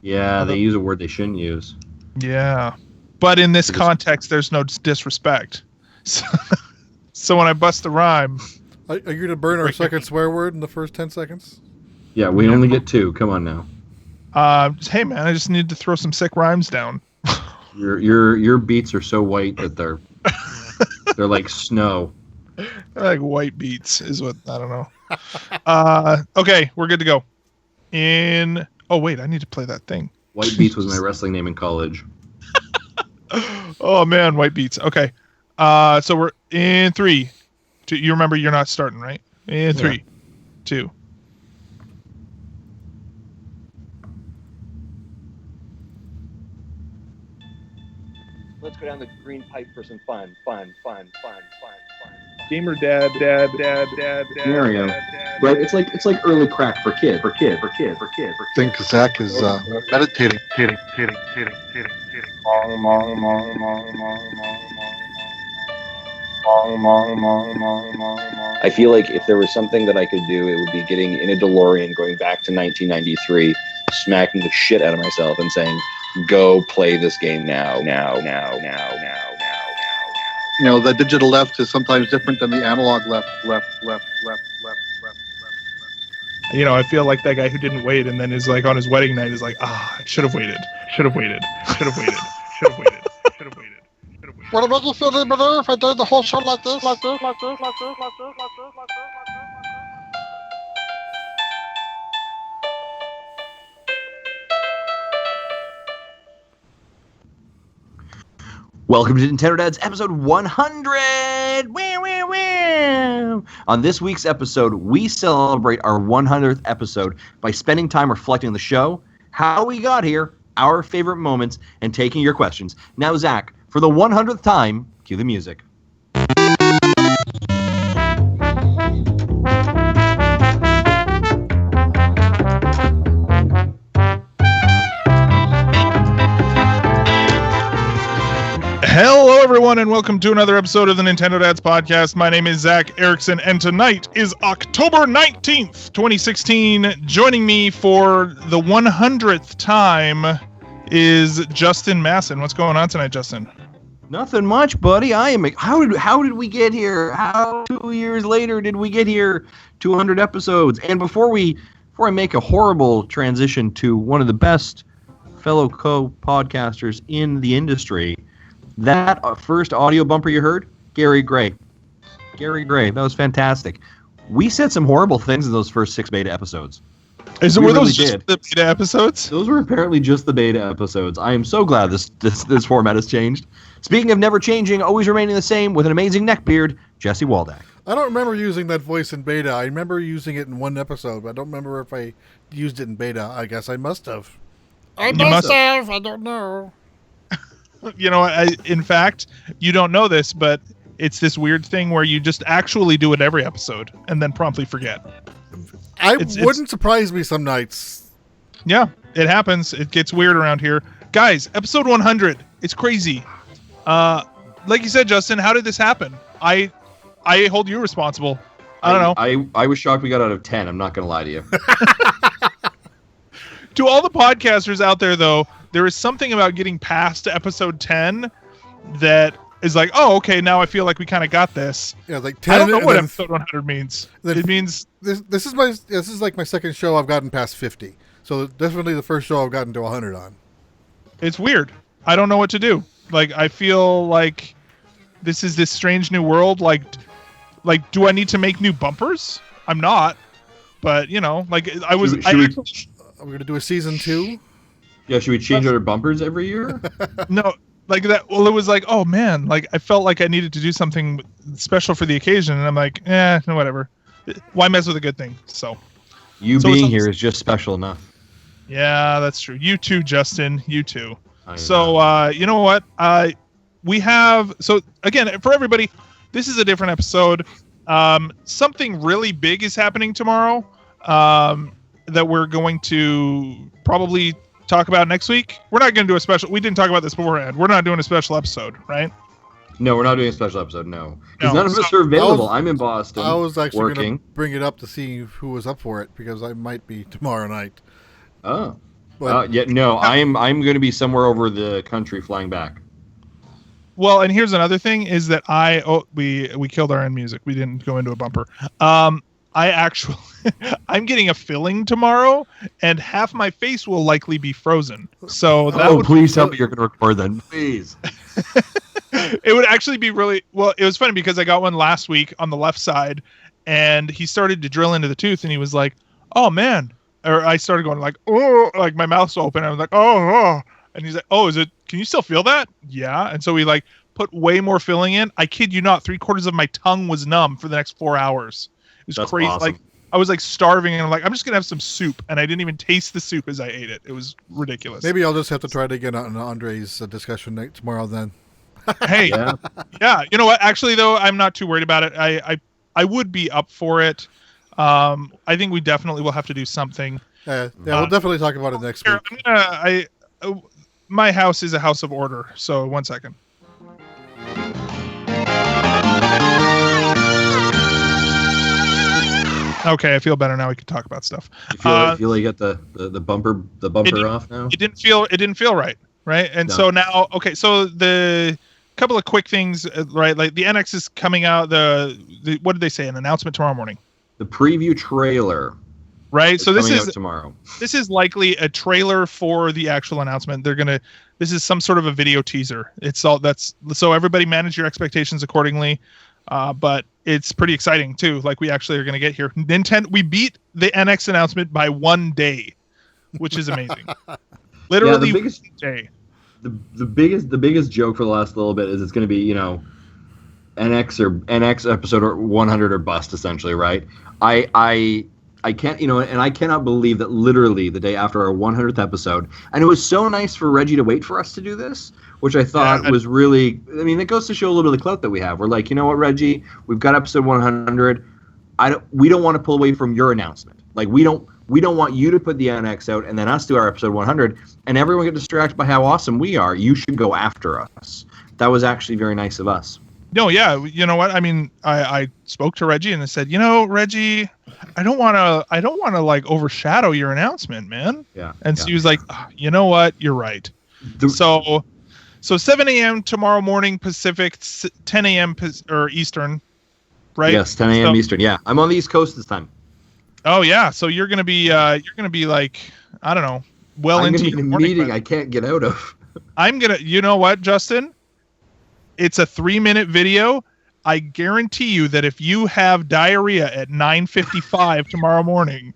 Yeah, they use a word they shouldn't use. Yeah. But in this context, there's no disrespect. So when I bust a rhyme... Are you going to burn our second swear word in the first 10 seconds? Yeah, we only get 2. Come on now. Hey, man, I just need to throw some sick rhymes down. Your beats are so white that they're like snow. They're like white beats is what... I don't know. Okay, we're good to go. Oh, wait, I need to play that thing. White Beats was my wrestling name in college. Oh, man, White Beats. Okay. So we're in 3. 2, you remember you're not starting, right? In 3, 2. Let's go down the green pipe for some fun. Gamer dad. Mario. Right? It's like early crack for kid. I think Zach is meditating. I feel like if there was something that I could do, it would be getting in a DeLorean, going back to 1993, smacking the shit out of myself and saying, go play this game now. You know, the digital left is sometimes different than the analog left. You know, I feel like that guy who didn't wait and then is like on his wedding night is like, I should have waited. What about you feeling better if I did the whole show like this? Welcome to Nintendo Dads episode 100! Woo! On this week's episode, we celebrate our 100th episode by spending time reflecting on the show, how we got here, our favorite moments, and taking your questions. Now, Zach, for the 100th time, cue the music. Hello, everyone, and welcome to another episode of the Nintendo Dads Podcast. My name is Zach Erickson, and tonight is October 19th, 2016. Joining me for the 100th time is Justin Masson. What's going on tonight, Justin? Nothing much, buddy. How did we get here? How 2 years later did we get here? 200 episodes. And before I make a horrible transition to one of the best fellow co-podcasters in the industry, that first audio bumper you heard, Gary Gray. That was fantastic. We said some horrible things in those first 6 beta episodes. Were those just the beta episodes? Those were apparently just the beta episodes. I am so glad this format has changed. Speaking of never changing, always remaining the same, with an amazing neckbeard, Jesse Waldack. I don't remember using that voice in beta. I remember using it in one episode, but I don't remember if I used it in beta. I guess I must have. I don't know. You know, in fact, you don't know this, but it's this weird thing where you just actually do it every episode and then promptly forget. It wouldn't surprise me some nights. Yeah, it happens. It gets weird around here. Guys, episode 100. It's crazy. Like you said, Justin, how did this happen? I hold you responsible. I don't know. I was shocked we got out of 10. I'm not going to lie to you. To all the podcasters out there, though, there is something about getting past episode 10 that is like, oh, okay, now I feel like we kind of got this. Yeah, like 10. I don't know what episode 100 means. It means this is like my second show I've gotten past 50. So definitely the first show I've gotten to 100 on. It's weird. I don't know what to do. Like, I feel like this is this strange new world. Like, do I need to make new bumpers? I'm not. But, you know, like, I was... Are we going to do a season 2? Yeah, should we change our bumpers every year? No, like that. Well, it was like, oh man, like I felt like I needed to do something special for the occasion, and I'm like, whatever. Why mess with a good thing? So being here is just special enough. Yeah, that's true. You too, Justin. You too. So, you know what? We have again for everybody. This is a different episode. Something really big is happening tomorrow. That we're going to probably talk about next week. We're not going to do a special. We didn't talk about this beforehand. We're not doing a special episode, right? No, we're not doing a special episode. No, because none of us are available. I'm in Boston. I was actually going to bring it up to see who was up for it because I might be tomorrow night. Oh, But I'm going to be somewhere over the country flying back. Well, and here's another thing is that we killed our end music. We didn't go into a bumper. I'm getting a filling tomorrow, and half my face will likely be frozen. So that please tell me you're going to record then, please. It would actually be really well. It was funny because I got one last week on the left side, and he started to drill into the tooth, and he was like, "Oh man," or I started going like, "Oh," like my mouth's open. I was like, "Oh," and he's like, "Oh, is it? Can you still feel that?" Yeah, and so we like put way more filling in. I kid you not, 3/4 of my tongue was numb for the next 4 hours. It was crazy. Awesome. Like I was like starving, and I'm like, I'm just gonna have some soup, and I didn't even taste the soup as I ate it. It was ridiculous. Maybe I'll just have to try to get on Andre's discussion tomorrow then. Hey, yeah. You know what? Actually, though, I'm not too worried about it. I would be up for it. I think we definitely will have to do something. Yeah, we'll definitely talk about it next week. My house is a house of order. So 1 second. Okay, I feel better now. We can talk about stuff. You feel like you got the bumper off now? It didn't feel right, and so now, okay, so the couple of quick things, right? Like the NX is coming out. The what did they say? An announcement tomorrow morning. The preview trailer. Right. So this is tomorrow. This is likely a trailer for the actual announcement. This is some sort of a video teaser. So everybody manage your expectations accordingly. But it's pretty exciting too. Like we actually are going to get here. We beat the NX announcement by 1 day, which is amazing. Literally, the biggest day. The biggest joke for the last little bit is it's going to be NX episode 100 or bust, essentially, right? I can't, and I cannot believe that literally the day after our 100th episode, and it was so nice for Reggie to wait for us to do this, which I thought was really, it goes to show a little bit of the clout that we have. We're like, you know what, Reggie, we've got episode 100. We don't want to pull away from your announcement. Like, we don't want you to put the NX out and then us do our episode 100, and everyone get distracted by how awesome we are. You should go after us. That was actually very nice of us. No, yeah, you know what? I spoke to Reggie and I said, Reggie, I don't want to like overshadow your announcement, man. Yeah. And so he was like, you know what? You're right. So 7 a.m. tomorrow morning Pacific, 10 a.m. or Eastern, right? Yes, 10 a.m. Eastern. Yeah, I'm on the East Coast this time. Oh yeah, so you're gonna be like, I don't know, into a meeting I can't get out of. You know what, Justin? It's a 3-minute video. I guarantee you that if you have diarrhea at 9:55 tomorrow morning,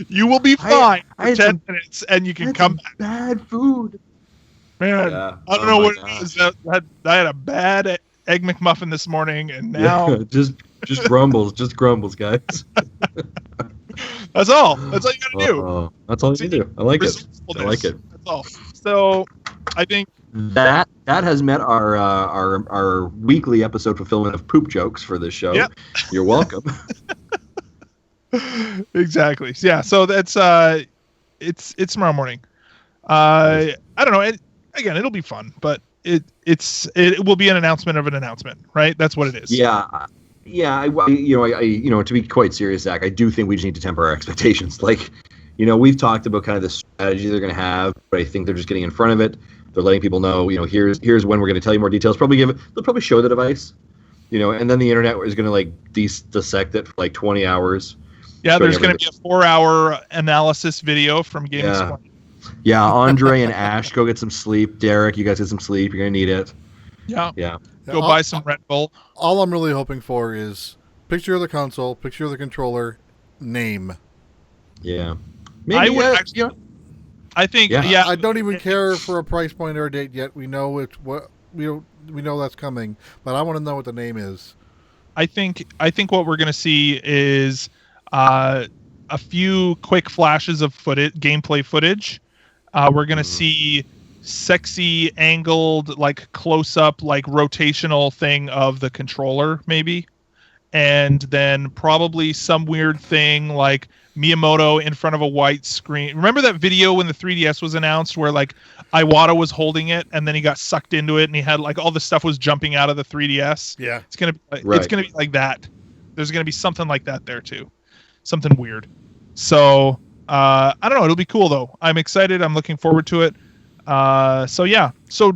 you will be fine for 10 minutes, and you can come back. Bad food, man. Yeah. I don't know what it is. I had a bad Egg McMuffin this morning, and now just grumbles, guys. That's all. That's all you gotta do. That's all you do. I like it. That's all. So, I think that has met our weekly episode fulfillment of poop jokes for this show. Yep. You're welcome. Exactly. Yeah. So that's it's tomorrow morning. I don't know. Again, it'll be fun, but it will be an announcement of an announcement, right? That's what it is. Yeah. Yeah. To be quite serious, Zach, I do think we just need to temper our expectations. Like, we've talked about kind of the strategy they're going to have, but I think they're just getting in front of it. They're letting people know, here's when we're going to tell you more details. They'll probably show the device, and then the internet is going to like dissect it for like 20 hours. Yeah, there's going to be a 4-hour analysis video from Game Explained. Yeah, Andre and Ash, go get some sleep. Derek, you guys get some sleep. You're going to need it. Yeah. Go buy some Red Bull. All I'm really hoping for is picture of the console, picture of the controller, name. Yeah. Maybe I would actually. I think. Yeah. I don't even care for a price point or a date yet. We know we know that's coming, but I want to know what the name is. I think what we're going to see is a few quick flashes of gameplay footage. We're going to see sexy angled, like close up, like rotational thing of the controller, maybe. And then probably some weird thing like Miyamoto in front of a white screen. Remember that video when the 3DS was announced where like Iwata was holding it and then he got sucked into it and he had like all the stuff was jumping out of the 3DS? Yeah. It's going to be like that. There's going to be something like that there too. Something weird. So I don't know. It'll be cool though. I'm excited. I'm looking forward to it. So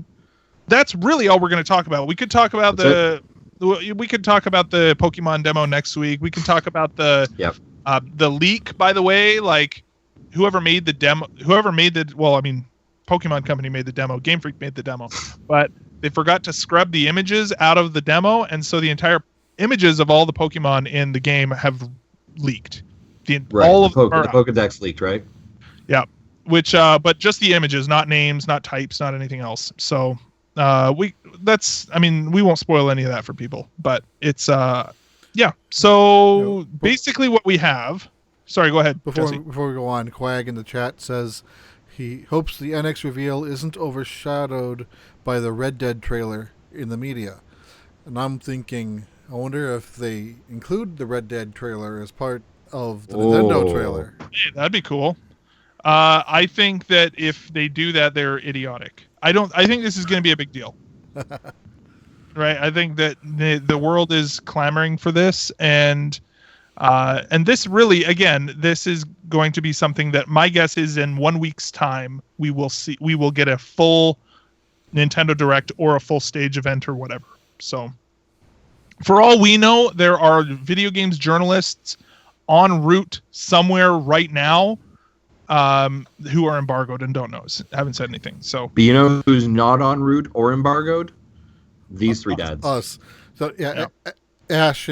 that's really all we're going to talk about. We could talk about the Pokemon demo next week. We can talk about the leak, by the way, like whoever made the Pokemon Company made the demo, Game Freak made the demo, but they forgot to scrub the images out of the demo, and so the entire images of all the Pokemon in the game have leaked. All of the Pokedex leaked, right? Yeah, but just the images, not names, not types, not anything else. So we won't spoil any of that for people, but it's So basically, what we have. Sorry, go ahead. Before we go on, Quag in the chat says he hopes the NX reveal isn't overshadowed by the Red Dead trailer in the media. And I'm thinking, I wonder if they include the Red Dead trailer as part of the Nintendo trailer. Yeah, that'd be cool. I think that if they do that, they're idiotic. I think this is going to be a big deal. Right? I think that the world is clamoring for this, and this really, again, this is going to be something that my guess is in 1 week's time we will get a full Nintendo Direct or a full stage event or whatever. So for all we know, there are video games journalists en route somewhere right now who are embargoed and don't know, haven't said anything. So, but you know who's not en route or embargoed? These three dads. Us. So Ash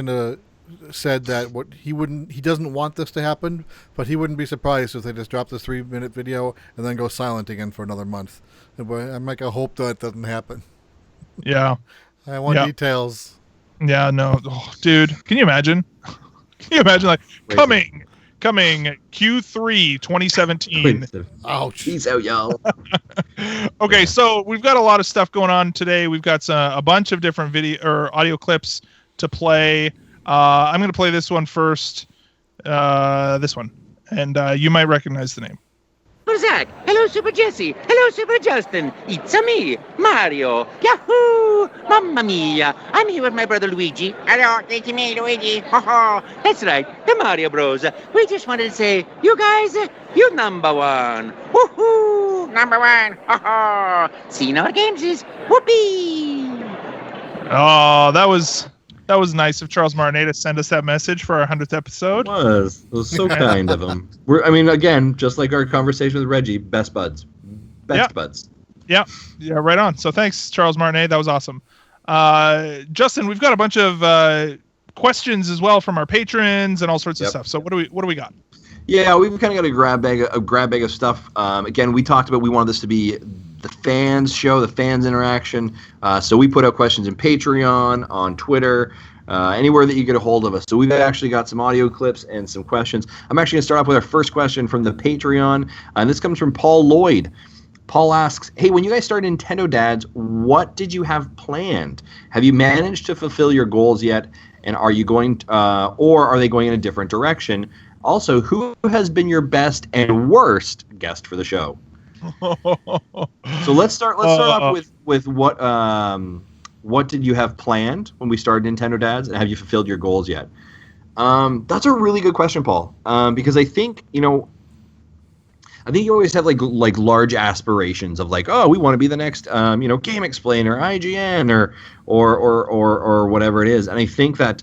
said that he doesn't want this to happen, but he wouldn't be surprised if they just drop this 3-minute video and then go silent again for another month. I'm like, I hope that doesn't happen. Yeah. I want details. Yeah, no. Oh, dude, can you imagine? Can you imagine, like, coming Q3 2017. Ouch. Peace out, y'all. Okay, so we've got a lot of stuff going on today. We've got a bunch of different video or audio clips to play. I'm going to play this one first. This one. And you might recognize the name. Hello, Zach. Hello, Super Jesse. Hello, Super Justin. It's me, Mario. Yahoo! Mamma mia. I'm here with my brother Luigi. Hello, it's me, Luigi. Ho ho. That's right, the Mario Bros. We just wanted to say, you guys, you're number one. Woohoo! Number one. Ho ho. Seeing our games is whoopee. Oh, that was nice of Charles Martinet to send us that message for our 100th episode. It was so kind of him. Again, just like our conversation with Reggie, best buds. Buds. Yeah, right on. So thanks, Charles Martinet. That was awesome. Justin, we've got a bunch of questions as well from our patrons and all sorts of stuff. So what do we got? Yeah, we've kind of got a grab bag of stuff. Again, we talked about we wanted this to be the fans show, the fans interaction. So we put out questions in Patreon, on Twitter, anywhere that you get a hold of us. So we've actually got some audio clips and some questions. I'm actually going to start off with our first question from the Patreon. And this comes from Paul Lloyd. Paul asks, hey, when you guys started Nintendo Dads, what did you have planned? Have you managed to fulfill your goals yet? And are you going or are they going in a different direction? Also, who has been your best and worst guest for the show? So let's start off with what did you have planned when we started Nintendo Dads, and have you fulfilled your goals yet? That's a really good question, Paul. Because I think you always have like large aspirations of like, oh, we want to be the next Game Explainer, IGN, or whatever it is. And I think that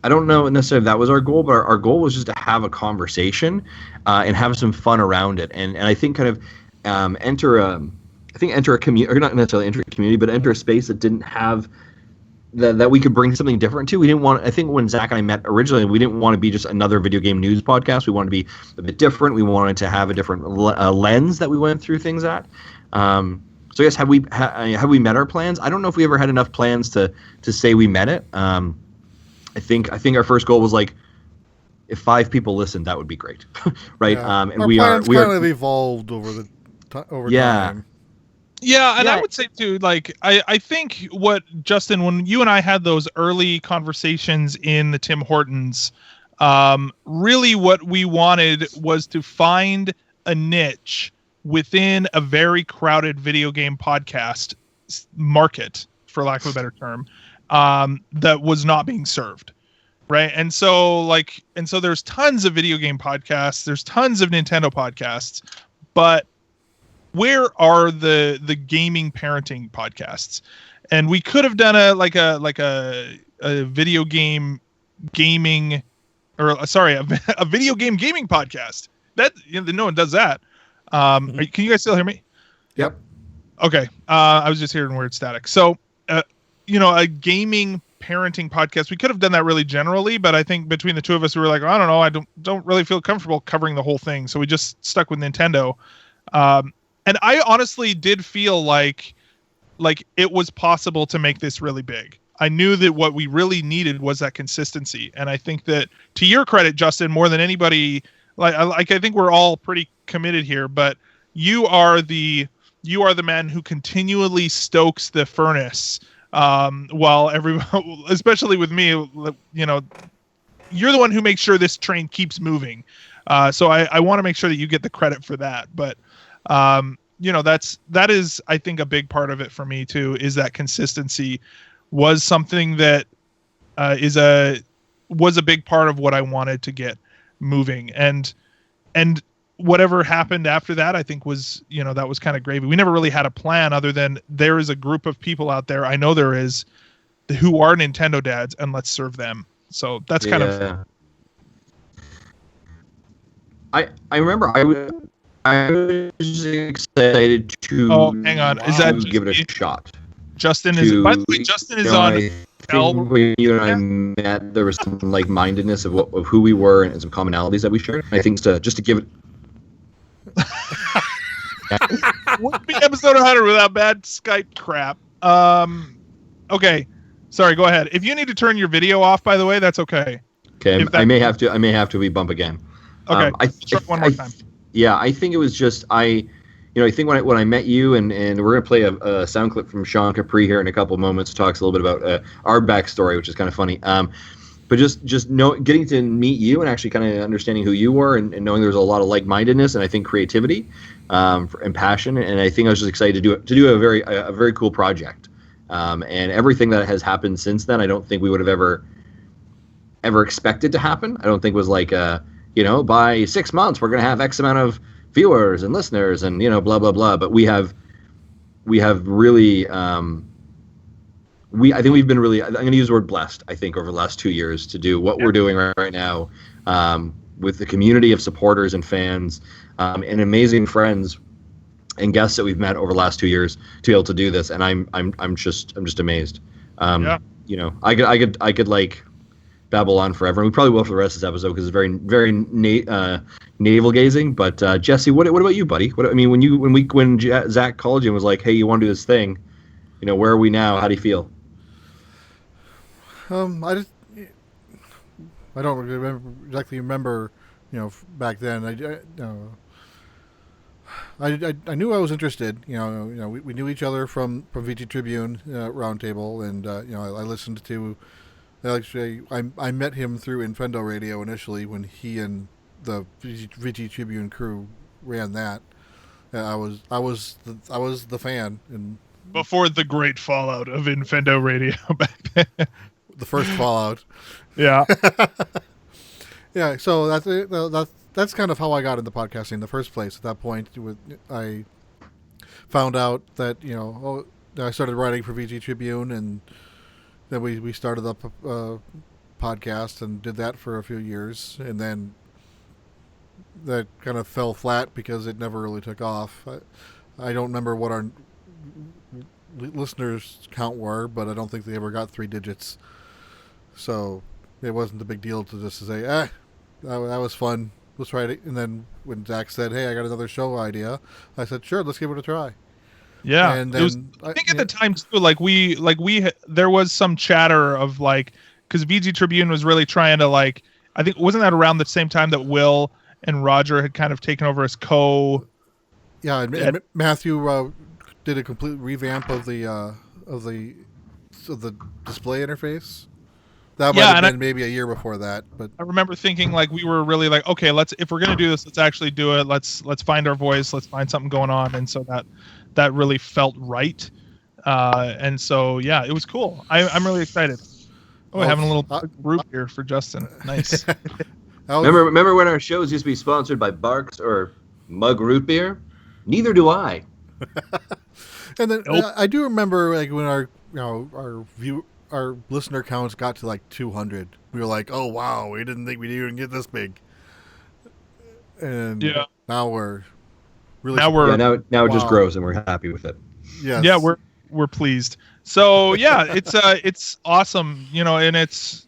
I don't know necessarily if that was our goal, but our goal was just to have a conversation and have some fun around it. And I think kind of enter a community, or not necessarily enter a community, but enter a space that didn't have that we could bring something different to. We didn't want. I think when Zach and I met originally, we didn't want to be just another video game news podcast. We wanted to be a bit different. We wanted to have a different lens that we went through things at. So I guess have we met our plans? I don't know if we ever had enough plans to say we met it. I think our first goal was like, if 5 people listened, that would be great, right? Yeah. And our we plans are kind of evolved over time. Yeah, and I would say too, like I think what Justin, when you and I had those early conversations in the Tim Hortons, really what we wanted was to find a niche within a very crowded video game podcast market, for lack of a better term, that was not being served. right? And so there's tons of video game podcasts, there's tons of Nintendo podcasts, but where are the gaming parenting podcasts? And we could have done a video game gaming, or sorry, a video game gaming podcast. That no one does that. Can you guys still hear me? Yep. Okay. I was just hearing weird static. So, a gaming parenting podcast. We could have done that really generally, but I think between the two of us, we were like, I don't know, I don't really feel comfortable covering the whole thing. So we just stuck with Nintendo. And I honestly did feel like it was possible to make this really big. I knew that what we really needed was that consistency. And I think that, to your credit, Justin, more than anybody, I think we're all pretty committed here, but you are the man who continually stokes the furnace, while everyone, especially with me, you're the one who makes sure this train keeps moving. So I want to make sure that you get the credit for that. But, that is, I think, a big part of it for me too, is that consistency was something that was a big part of what I wanted to get moving. And whatever happened after that, I think was, that was kind of gravy. We never really had a plan other than there is a group of people out there, I know there is, who are Nintendo dads, and let's serve them. So that's kind of... I remember I was excited to... Oh, hang on. Is that give it a shot? Justin is... By the way, Justin is on... When you and I met, there was some like-mindedness of who we were and some commonalities that we shared. I think just to give it... Wouldn't be episode 100 without bad Skype crap. Okay. Sorry, go ahead. If you need to turn your video off, by the way, that's okay. Okay, I may have to. We bump again. Okay, one more time. Yeah, I think it was just I think when I met you, and we're gonna play a sound clip from Sean Capri here in a couple of moments. Talks a little bit about our backstory, which is kind of funny. But just getting to meet you and actually kind of understanding who you were, and knowing there was a lot of like-mindedness and I think creativity, and passion. And I think I was just excited to do a very cool project. And everything that has happened since then, I don't think we would have ever expected to happen. I don't think it was like by 6 months we're going to have X amount of viewers and listeners and blah blah blah. But we have really I think we've been really, I'm going to use the word blessed, I think, over the last 2 years to do what we're doing right now, with the community of supporters and fans, and amazing friends and guests that we've met over the last 2 years to be able to do this. And I'm just amazed. I could like babble on forever, and we probably will for the rest of this episode because it's very, very navel gazing. But Jesse, what about you, buddy? When Zach called you and was like, "Hey, you want to do this thing?" Where are we now? How do you feel? I don't exactly remember, back then. I knew I was interested. We knew each other from VG Tribune Roundtable, and I listened to. Actually, I met him through Infendo Radio initially when he and the VG Tribune crew ran that. I was the fan, and before the great fallout of Infendo Radio back then. The first fallout. Yeah. Yeah. So that's kind of how I got into podcasting in the first place. At that point, I found out that I started writing for VG Tribune, and then we started up a podcast and did that for a few years, and then that kind of fell flat because it never really took off. I don't remember what our listeners count were, but I don't think they ever got 3 digits. So it wasn't a big deal to just say, that was fun. Let's try it. And then when Zach said, "Hey, I got another show idea," I said, "Sure, let's give it a try." Yeah, and then, I think at the time too, there was some chatter of because VG Tribune was really trying to I think wasn't that around the same time that Will and Roger had kind of taken over as Yeah, and Matthew did a complete revamp of the display interface. That might have been maybe a year before that, but I remember thinking we were really okay, if we're gonna do this, let's actually do it. Let's find our voice. Let's find something going on, and so that really felt right. And so yeah, it was cool. I'm really excited. Oh, having a little root beer for Justin. Nice. Remember when our shows used to be sponsored by Barks or Mug Root Beer? Neither do I. And then I do remember like when our listener counts got to like 200. We were like, oh wow, we didn't think we'd even get this big. And now we're really now it just grows and we're happy with it. Yes. Yeah, we're pleased. So yeah, it's awesome, and it's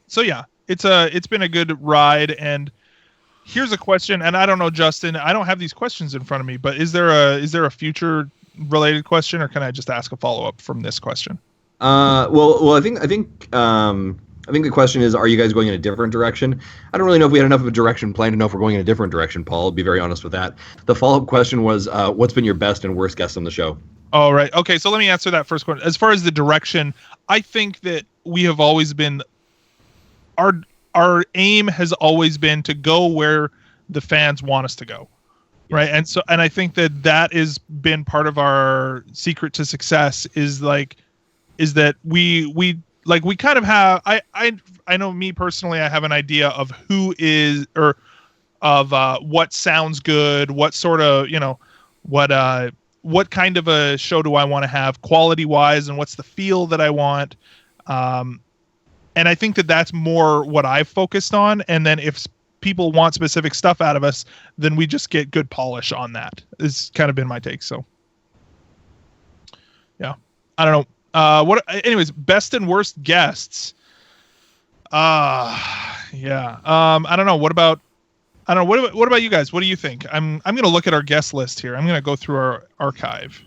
been a good ride. And here's a question, and I don't know, Justin, I don't have these questions in front of me, but is there a future related question, or can I just ask a follow-up from this question? Well, I think the question is, are you guys going in a different direction? I don't really know if we had enough of a direction planned to know if we're going in a different direction, Paul. I'll be very honest with that. The follow-up question was, what's been your best and worst guest on the show? Oh, right. Okay, so let me answer that first question. As far as the direction, I think that we have always been, our aim has always been to go where the fans want us to go. Right. And I think that has been part of our secret to success is that we kind of have, I know me personally, I have an idea of who is, or of what sounds good, what sort of, what kind of a show do I want to have quality wise, and what's the feel that I want. And I think that that's more what I've focused on. And then if people want specific stuff out of us, then we just get good polish on that. It's kind of been my take. So yeah, I don't know. Anyways, best and worst guests. I don't know. What about you guys? What do you think? I'm going to look at our guest list here. I'm going to go through our archive.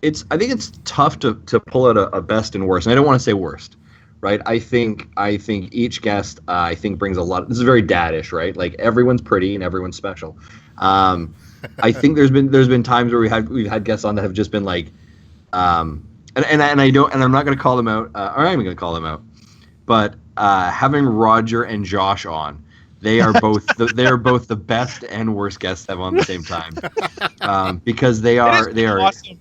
I think it's tough to pull out a best and worst. And I don't want to say worst. Right, I think each guest brings a lot. This is very dadish, right? Like everyone's pretty and everyone's special. I think there's been times where we've had guests on that have just been like, and I'm not going to call them out, or I'm going to call them out, but having Roger and Josh on, they are both the best and worst guests to have on the same time, because they are awesome.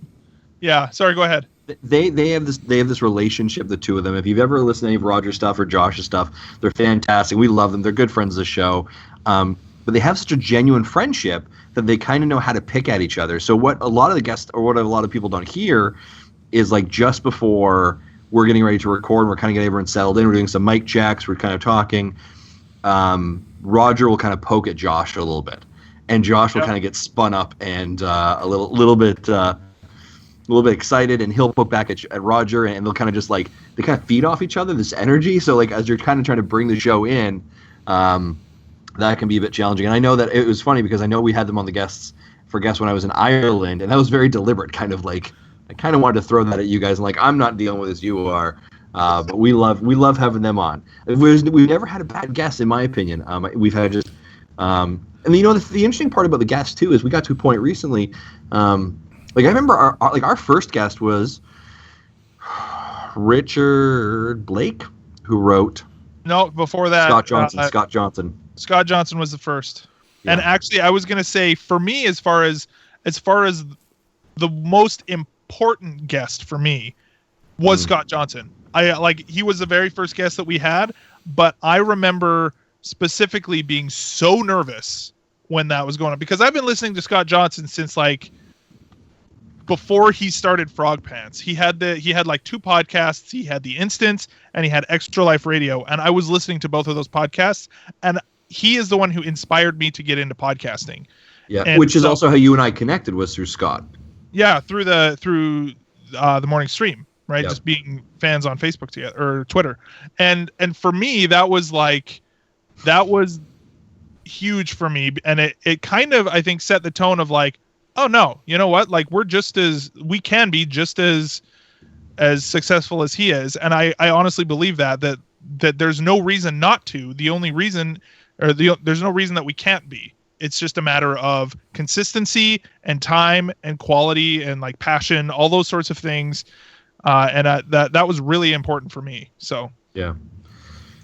Yeah, sorry, go ahead. They have this relationship, the two of them. If you've ever listened to any of Roger's stuff or Josh's stuff, they're fantastic. We love them. They're good friends of the show. But they have such a genuine friendship that they kind of know how to pick at each other. So what a lot of the guests, or what a lot of people don't hear, is like just before we're getting ready to record, we're kind of getting everyone settled in, we're doing some mic checks, we're kind of talking. Roger will kind of poke at Josh a little bit, and Josh will kind of get spun up and a little bit excited, and he'll poke back at Roger, and they'll kind of just they kind of feed off each other, this energy. So as you're kind of trying to bring the show in, that can be a bit challenging. And I know that it was funny because I know we had them on the guests when I was in Ireland, and that was very deliberate. Kind of I kind of wanted to throw that at you guys, and I'm not dealing with this, you are. But we love having them on. We've never had a bad guest, in my opinion. We've had just, and the interesting part about the guests too is we got to a point recently. I remember our first guest was Richard Blake, who wrote. No, before that, Scott Johnson. Scott Johnson was the first. Yeah. And actually, I was gonna say, for me, as far as the most important guest for me was Scott Johnson. He was the very first guest that we had, but I remember specifically being so nervous when that was going on, because I've been listening to Scott Johnson since before he started Frog Pants. He had like two podcasts. He had The Instance and he had Extra Life Radio, and I was listening to both of those podcasts, and he is the one who inspired me to get into podcasting. Yeah, and which is also how you and I connected, was through Scott. Yeah, through the morning stream, right? Yep. Just being fans on Facebook together or Twitter. And for me, that was huge for me, and it kind of, I think, set the tone of oh no, you know what? We can be just as successful as he is. And I honestly believe that there's no reason not to. The only reason, there's no reason that we can't be. It's just a matter of consistency and time and quality and passion, all those sorts of things. And that was really important for me. So yeah.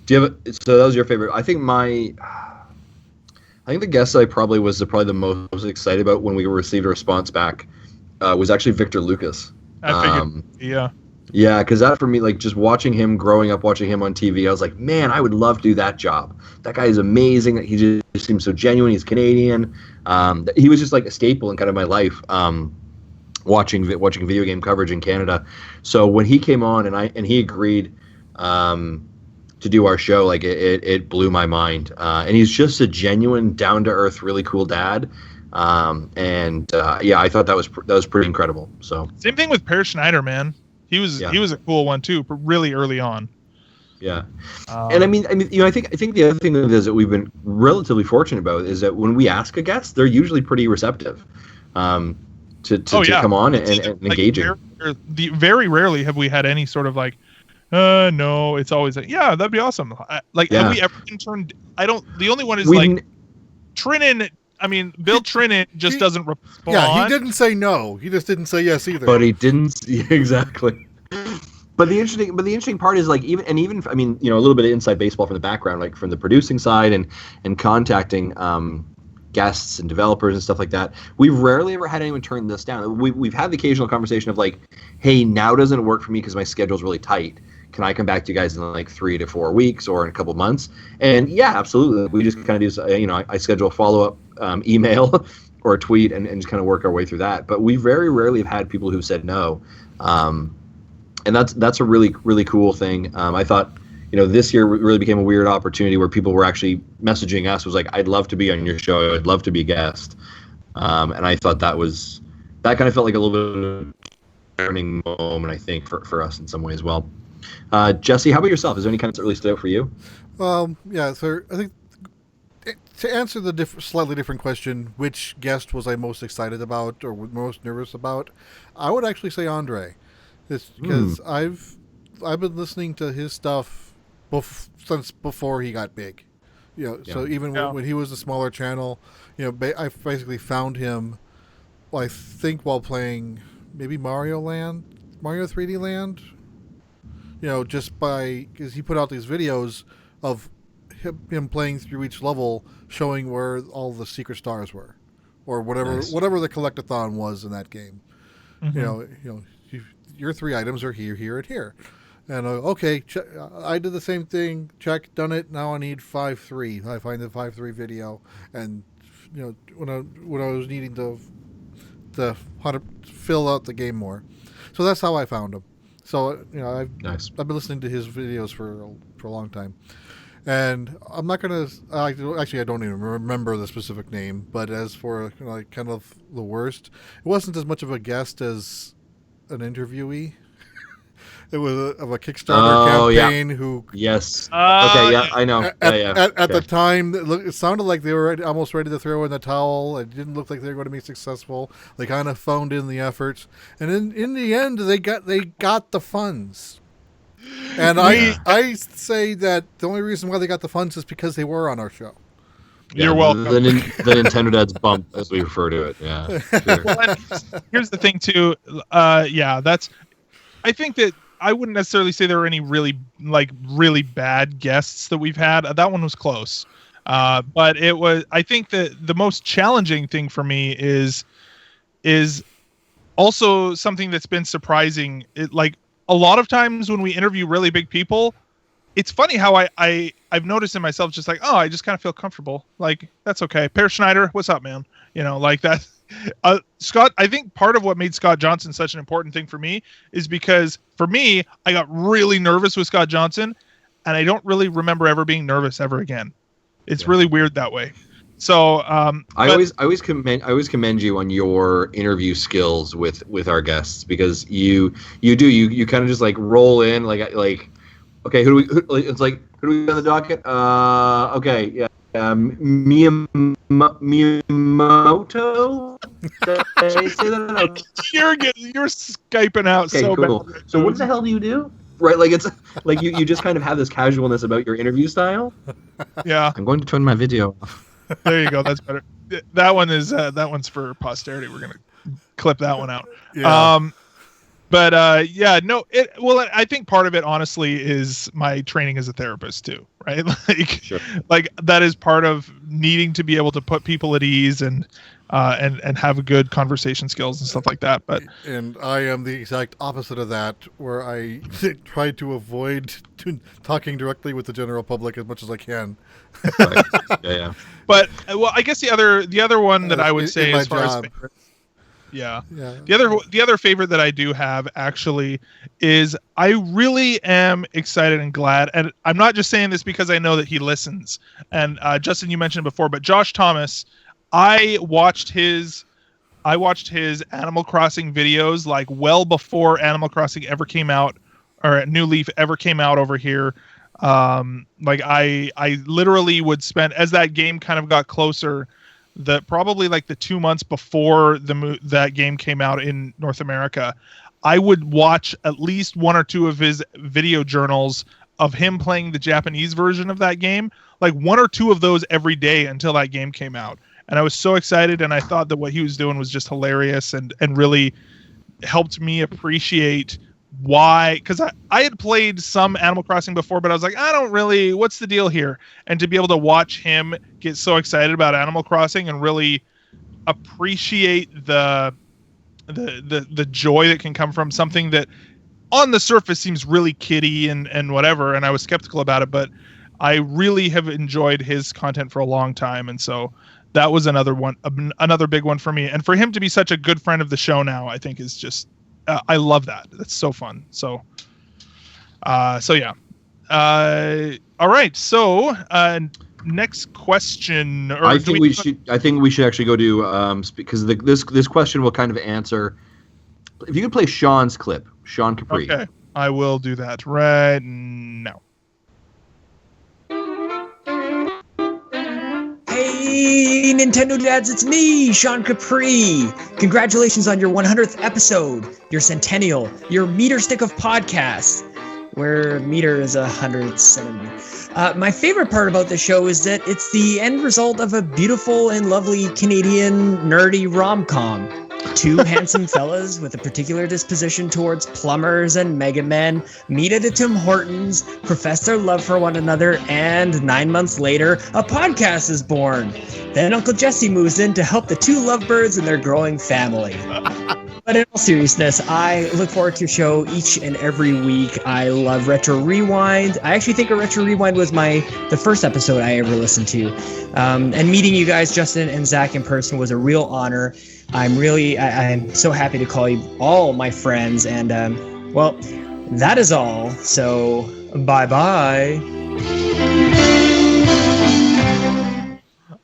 So that was your favorite. I think the guest I probably was probably the most excited about when we received a response back was actually Victor Lucas. I figured, yeah. Yeah, because that for me, like just watching him growing up, watching him on TV, I was like, man, I would love to do that job. That guy is amazing. He just seems so genuine. He's Canadian. He was just like a staple in kind of my life. Watching video game coverage in Canada. So when he came on and he agreed to do our show, like it blew my mind. And he's just a genuine, down to earth, really cool dad. Yeah, I thought that was pretty incredible. So same thing with Per Schneider, man. He was a cool one too, but really early on. Yeah. And I mean, I think the other thing that is that we've been relatively fortunate about is that when we ask a guest, they're usually pretty receptive to come on and engaging. Very rarely have we had any sort of like, no. It's always like, yeah, that'd be awesome. Have we ever been turned? The only one is like Trinan. I mean, Bill Trinan just doesn't respond. Yeah, he didn't say no. He just didn't say yes either. But he didn't exactly. But the interesting part is like even I mean, a little bit of inside baseball from the background, like from the producing side and contacting guests and developers and stuff like that. We've rarely ever had anyone turn this down. We've had the occasional conversation of like, hey, now doesn't work for me because my schedule's really tight. Can I come back to you guys in like 3 to 4 weeks or in a couple months? And yeah, absolutely. We just kind of do, I schedule a follow-up email or a tweet and just kind of work our way through that. But we very rarely have had people who said no. And that's a really, really cool thing. I thought, this year really became a weird opportunity where people were actually messaging us, was like, I'd love to be on your show. I'd love to be a guest. And I thought that kind of felt like a little bit of a turning moment, I think, for us in some way as well. Jesse, how about yourself? Is there any kind that really stood out for you? Yeah, so I think to answer the slightly different question, which guest was I most excited about or most nervous about, I would actually say Andre. It's because I've been listening to his stuff since before he got big. So even when he was a smaller channel, I basically found him, I think, while playing maybe Mario 3D Land. Just because he put out these videos of him playing through each level, showing where all the secret stars were, or whatever the collectathon was in that game. Mm-hmm. Your 3 items are here, here, and here. And okay, I did the same thing. Check, done it. Now I need 5.3. I find the 5.3 video, and when I was needing to how to fill out the game more, so that's how I found him. So I've been listening to his videos for a long time, and I'm not gonna actually I don't even remember the specific name. But as for kind of the worst, it wasn't as much of a guest as an interviewee. It was of a Kickstarter campaign who. Yes. Okay. Yeah, I know. At the time, it sounded like they were almost ready to throw in the towel. It didn't look like they were going to be successful. They kind of phoned in the efforts, and in the end, they got the funds. And I say that the only reason why they got the funds is because they were on our show. You're welcome. The Nintendo Dad's bump, as we refer to it. Yeah. Sure. Well, here's the thing too. I think that I wouldn't necessarily say there were any really bad guests that we've had. That one was close. But it was, I think that the most challenging thing for me is also something that's been surprising. Like a lot of times when we interview really big people, it's funny how I've noticed in myself, just like, I just kind of feel comfortable. Like, that's okay. Per Schneider, what's up, man? Like that. Scott, I think part of what made Scott Johnson such an important thing for me is because for me, I got really nervous with Scott Johnson, and I don't really remember ever being nervous ever again. It's really weird that way. So I always commend you on your interview skills with our guests, because you kind of just like roll in like okay, who do we on the docket? Okay, yeah. Miyamoto? Did I say that? Okay. You're Skyping out so cool. bad. So what the hell do you do? Right, like it's like you just kind of have this casualness about your interview style. Yeah. I'm going to turn my video. There you go. That's better. That one's for posterity. We're gonna clip that one out. Yeah. I think part of it, honestly, is my training as a therapist too, right? Like, sure. Like that is part of needing to be able to put people at ease and and have good conversation skills and stuff like that. But And I am the exact opposite of that, where I try to avoid talking directly with the general public as much as I can. Right. Yeah. But well, I guess the other one that I would say as far as favorite, yeah. The other favorite that I do have actually is I really am excited and glad, and I'm not just saying this because I know that he listens. And Justin, you mentioned before, but Josh Thomas, I watched his Animal Crossing videos like well before Animal Crossing ever came out, or New Leaf ever came out over here. Like I literally would spend, as that game kind of got closer, probably like the 2 months before that game came out in North America, I would watch at least one or two of his video journals of him playing the Japanese version of that game, like one or two of those every day until that game came out. And I was so excited, and I thought that what he was doing was just hilarious and really helped me appreciate why, because I had played some Animal Crossing before, but I was like, I don't really, what's the deal here? And to be able to watch him get so excited about Animal Crossing and really appreciate the joy that can come from something that on the surface seems really kiddie and whatever, and I was skeptical about it, but I really have enjoyed his content for a long time, and so that was another big one for me. And for him to be such a good friend of the show now, I think is just, I love that. That's so fun. So yeah. All right. So next question. I think we should actually go to because this question will kind of answer. If you could play Sean's clip, Sean Capri. Okay, I will do that right now. Hey, Nintendo Dads, it's me, Sean Capri. Congratulations on your 100th episode, your centennial, your meter stick of podcasts, where meter is 170. My favorite part about the show is that it's the end result of a beautiful and lovely Canadian nerdy rom-com. Two handsome fellas with a particular disposition towards plumbers and Mega Men meet at a Tim Hortons, profess their love for one another, and 9 months later, a podcast is born. Then Uncle Jesse moves in to help the two lovebirds and their growing family. But in all seriousness, I look forward to your show each and every week. I love Retro Rewind. I actually think a Retro Rewind was the first episode I ever listened to. And meeting you guys, Justin and Zach, in person was a real honor. I'm so happy to call you all my friends. And, well, that is all. So, bye-bye.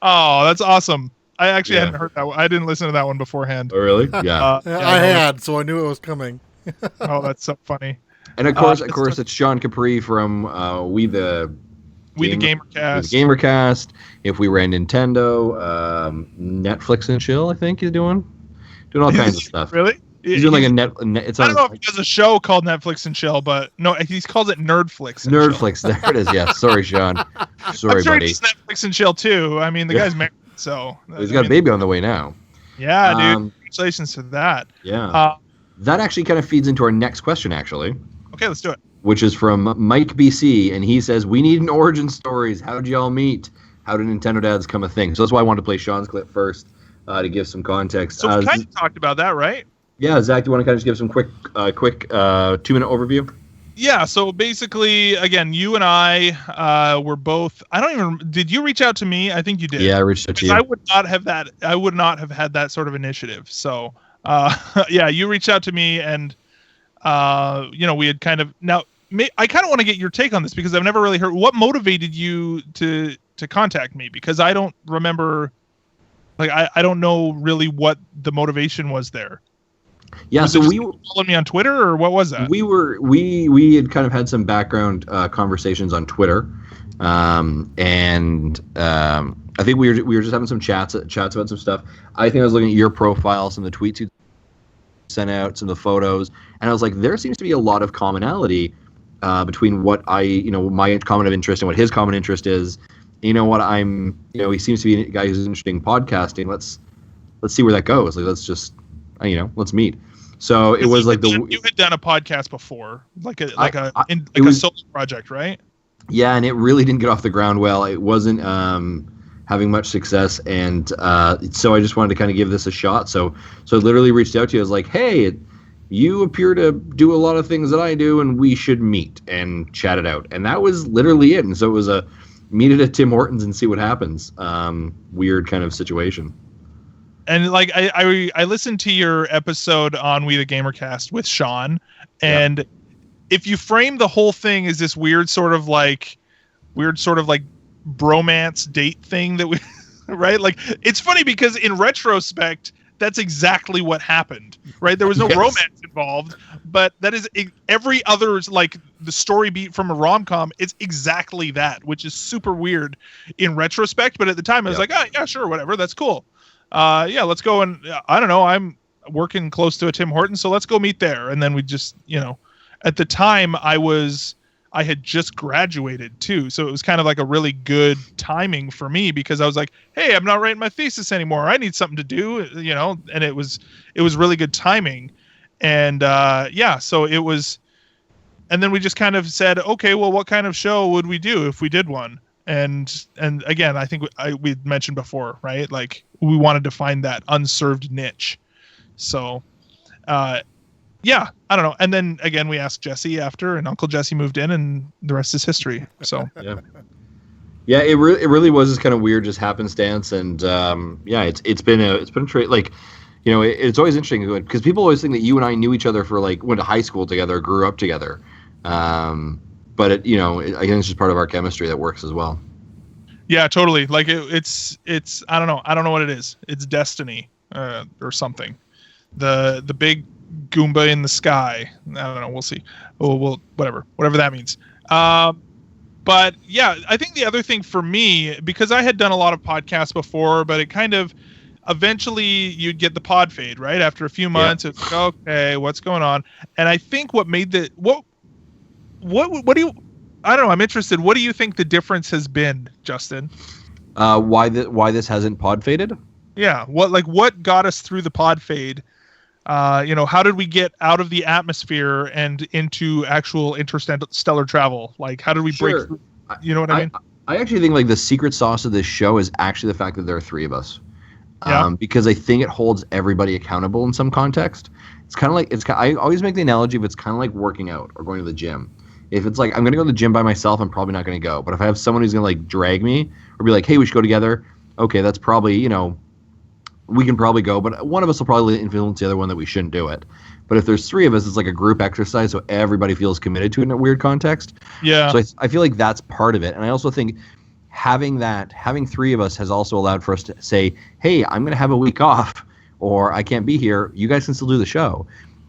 Oh, that's awesome. I actually hadn't heard that one. I didn't listen to that one beforehand. Oh, really? Yeah. I had, so I knew it was coming. Oh, that's so funny. And of course, it's Sean Capri from We the Gamercast. The Gamercast. If we ran Nintendo, Netflix and Chill, I think he's doing all kinds of stuff. Really? He's doing like a net. I don't know if he does a show called Netflix and Chill, but no, he calls it Nerdflix. Nerdflix. There it is. Yeah. Sorry, Sean. Sorry, I'm sure buddy. It's Netflix and Chill too. I mean, the guy's married, so he's got a baby on the way now. Yeah, dude. Congratulations to that. Yeah. That actually kind of feeds into our next question, actually. Okay, let's do it. Which is from Mike BC, and he says, "We need an origin stories. How did y'all meet? How did Nintendo Dads become a thing?" So that's why I wanted to play Sean's clip first to give some context. So we kind of talked about that, right? Yeah, Zach, do you want to kind of just give some quick 2-minute overview? Yeah, so basically, again, you and I were both. Did you reach out to me? I think you did. Yeah, I reached out to you. I would not have had that sort of initiative. So, yeah, you reached out to me, and we had kind of now. I kind of want to get your take on this because I've never really heard. What motivated you to contact me? Because I don't remember. Like I don't know really what the motivation was there. Yeah, so we followed me on Twitter, or what was that? We had kind of had some background conversations on Twitter, and I think we were just having some chats about some stuff. I think I was looking at your profile, some of the tweets you sent out, some of the photos, and I was like, there seems to be a lot of commonality between what my common of interest and what his common interest is. He seems to be a guy who's interested in podcasting. Let's see where that goes. Like, let's just. Let's meet. So it was like you had done a podcast before, like a solo project, right? Yeah, and it really didn't get off the ground well. It wasn't having much success, and so I just wanted to kind of give this a shot. So I literally reached out to you. I was like, hey, you appear to do a lot of things that I do, and we should meet and chat it out. And that was literally it. And so it was a meet it at Tim Hortons and see what happens. Weird kind of situation. And like I listened to your episode on We the Gamercast with Sean, and if you frame the whole thing as this weird sort of like bromance date thing that we right, like it's funny because in retrospect that's exactly what happened, right? There was no romance involved, but that is every other, like the story beat from a rom-com, it's exactly that, which is super weird in retrospect. But at the time I was like, oh yeah, sure, whatever, that's cool. Yeah, let's go. And I don't know, I'm working close to a Tim Hortons, so let's go meet there. And then we just, at the time I had just graduated too, so it was kind of like a really good timing for me because I was like, hey, I'm not writing my thesis anymore, I need something to do, and it was really good timing. And so it was, and then we just kind of said, okay, well, what kind of show would we do if we did one? And again, I think we'd mentioned before, right? Like we wanted to find that unserved niche. So, yeah, I don't know. And then again, we asked Jesse after, and Uncle Jesse moved in, and the rest is history. So yeah, it really was this kind of weird, just happenstance. And it's been a trait. Like, it's always interesting because people always think that you and I knew each other for like went to high school together, grew up together. But I think it's just part of our chemistry that works as well. Yeah, totally. Like it's I don't know what it is. It's destiny or something. The big Goomba in the sky. I don't know. We'll see. Well, whatever that means. But yeah, I think the other thing for me, because I had done a lot of podcasts before, but it kind of eventually you'd get the pod fade, right? After a few months, it's like, okay, what's going on? And I think what made what do you? I don't know. I'm interested. What do you think the difference has been, Justin? Why this hasn't pod faded? Yeah. What got us through the pod fade? How did we get out of the atmosphere and into actual interstellar travel? Like, how did we break through? You know what I mean? I actually think like the secret sauce of this show is actually the fact that there are three of us. Because I think it holds everybody accountable in some context. It's kind of like I always make the analogy of it's kind of like working out or going to the gym. If it's like I'm gonna go to the gym by myself, I'm probably not gonna go. But if I have someone who's gonna like drag me or be like, hey, we should go together. Okay, that's probably we can probably go, but one of us will probably influence the other one that we shouldn't do it. But if there's three of us, it's like a group exercise, so everybody feels committed to it in a weird context. Yeah. So I feel like that's part of it. And I also think having three of us has also allowed for us to say, hey, I'm going to have a week off or I can't be here. You guys can still do the show.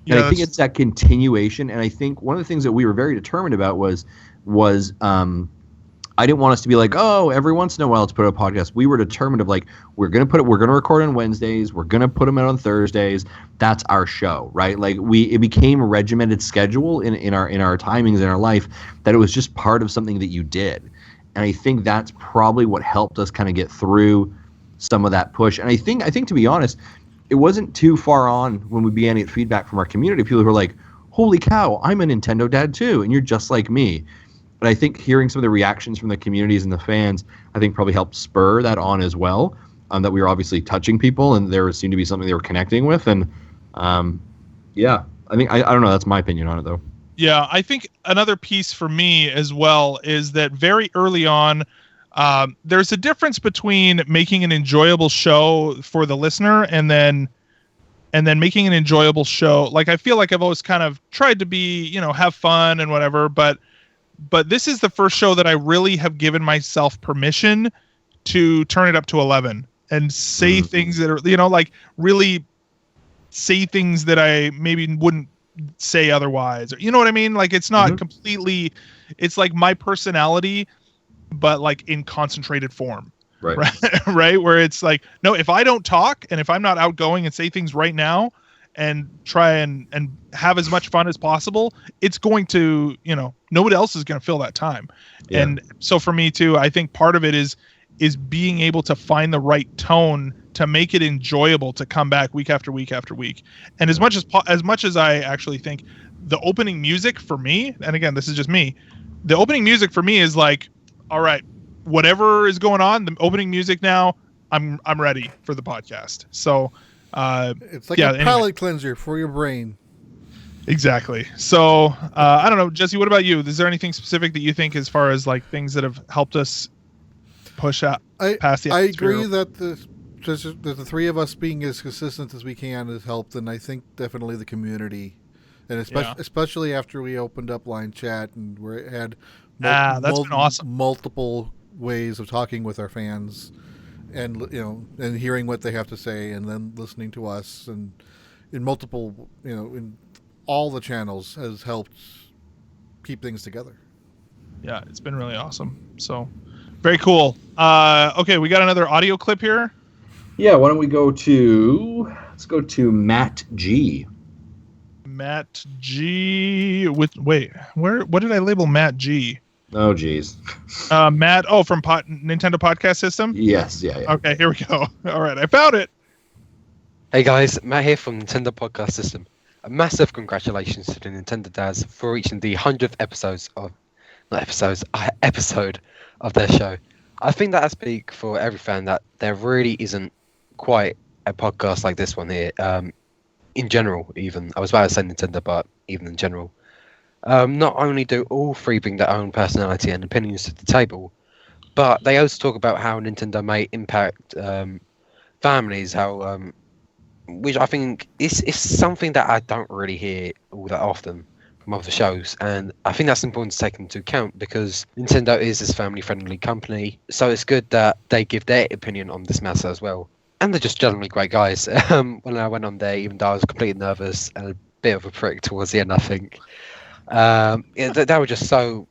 And I think it's that continuation. And I think one of the things that we were very determined about was I didn't want us to be like, oh, every once in a while let's put out a podcast. We were determined of like, we're going to record on Wednesdays. We're going to put them out on Thursdays. That's our show, right? Like it became a regimented schedule in our timings in our life that it was just part of something that you did. And I think that's probably what helped us kind of get through some of that push. And I think to be honest, it wasn't too far on when we began to get feedback from our community. People who were like, holy cow, I'm a Nintendo dad too. And you're just like me. But I think hearing some of the reactions from the communities and the fans, I think probably helped spur that on as well. That we were obviously touching people, and there seemed to be something they were connecting with. And I think I don't know. That's my opinion on it, though. Yeah, I think another piece for me as well is that very early on, there's a difference between making an enjoyable show for the listener and then making an enjoyable show. Like I feel like I've always kind of tried to be, have fun and whatever, but this is the first show that I really have given myself permission to turn it up to 11 and say things that are, like really say things that I maybe wouldn't say otherwise. Or, you know what I mean? Like it's not completely, it's like my personality, but like in concentrated form. Right. Right. Where it's like, no, if I don't talk and if I'm not outgoing and say things right now, and try and have as much fun as possible, it's going to, nobody else is going to fill that time. Yeah. And so for me too, I think part of it is being able to find the right tone to make it enjoyable to come back week after week after week. And as much as I actually think the opening music for me, and again, this is just me, the opening music for me is like, all right, whatever is going on, the opening music now, I'm ready for the podcast. So it's like a palate cleanser for your brain. Exactly. So I don't know, Jesse, what about you? Is there anything specific that you think as far as like things that have helped us push out past the atmosphere? I agree that the three of us being as consistent as we can has helped, and I think definitely the community, and especially after we opened up line chat and we had that's been awesome. Multiple ways of talking with our fans, and and hearing what they have to say, and then listening to us, and in multiple in all the channels has helped keep things together. Yeah, it's been really awesome. So very cool. Okay, we got another audio clip here. Yeah, why don't we go to Matt G. Matt G what did I label Matt G? Oh geez. Matt from Nintendo Podcast System? Yes, yeah. Okay, here we go. All right, I found it. Hey guys, Matt here from Nintendo Podcast System. A massive congratulations to the Nintendo Dads for reaching the 100th episode of their show. I think that I speak for every fan that there really isn't quite a podcast like this one here. In general, even. I was about to say Nintendo, but even in general. Not only do all three bring their own personality and opinions to the table, but they also talk about how Nintendo may impact families, how which I think is something that I don't really hear all that often from other shows, and I think that's important to take into account because Nintendo is this family-friendly company, so it's good that they give their opinion on this matter as well. And they're just generally great guys. When I went on there, even though I was completely nervous and a bit of a prick towards the end, I think, they were just so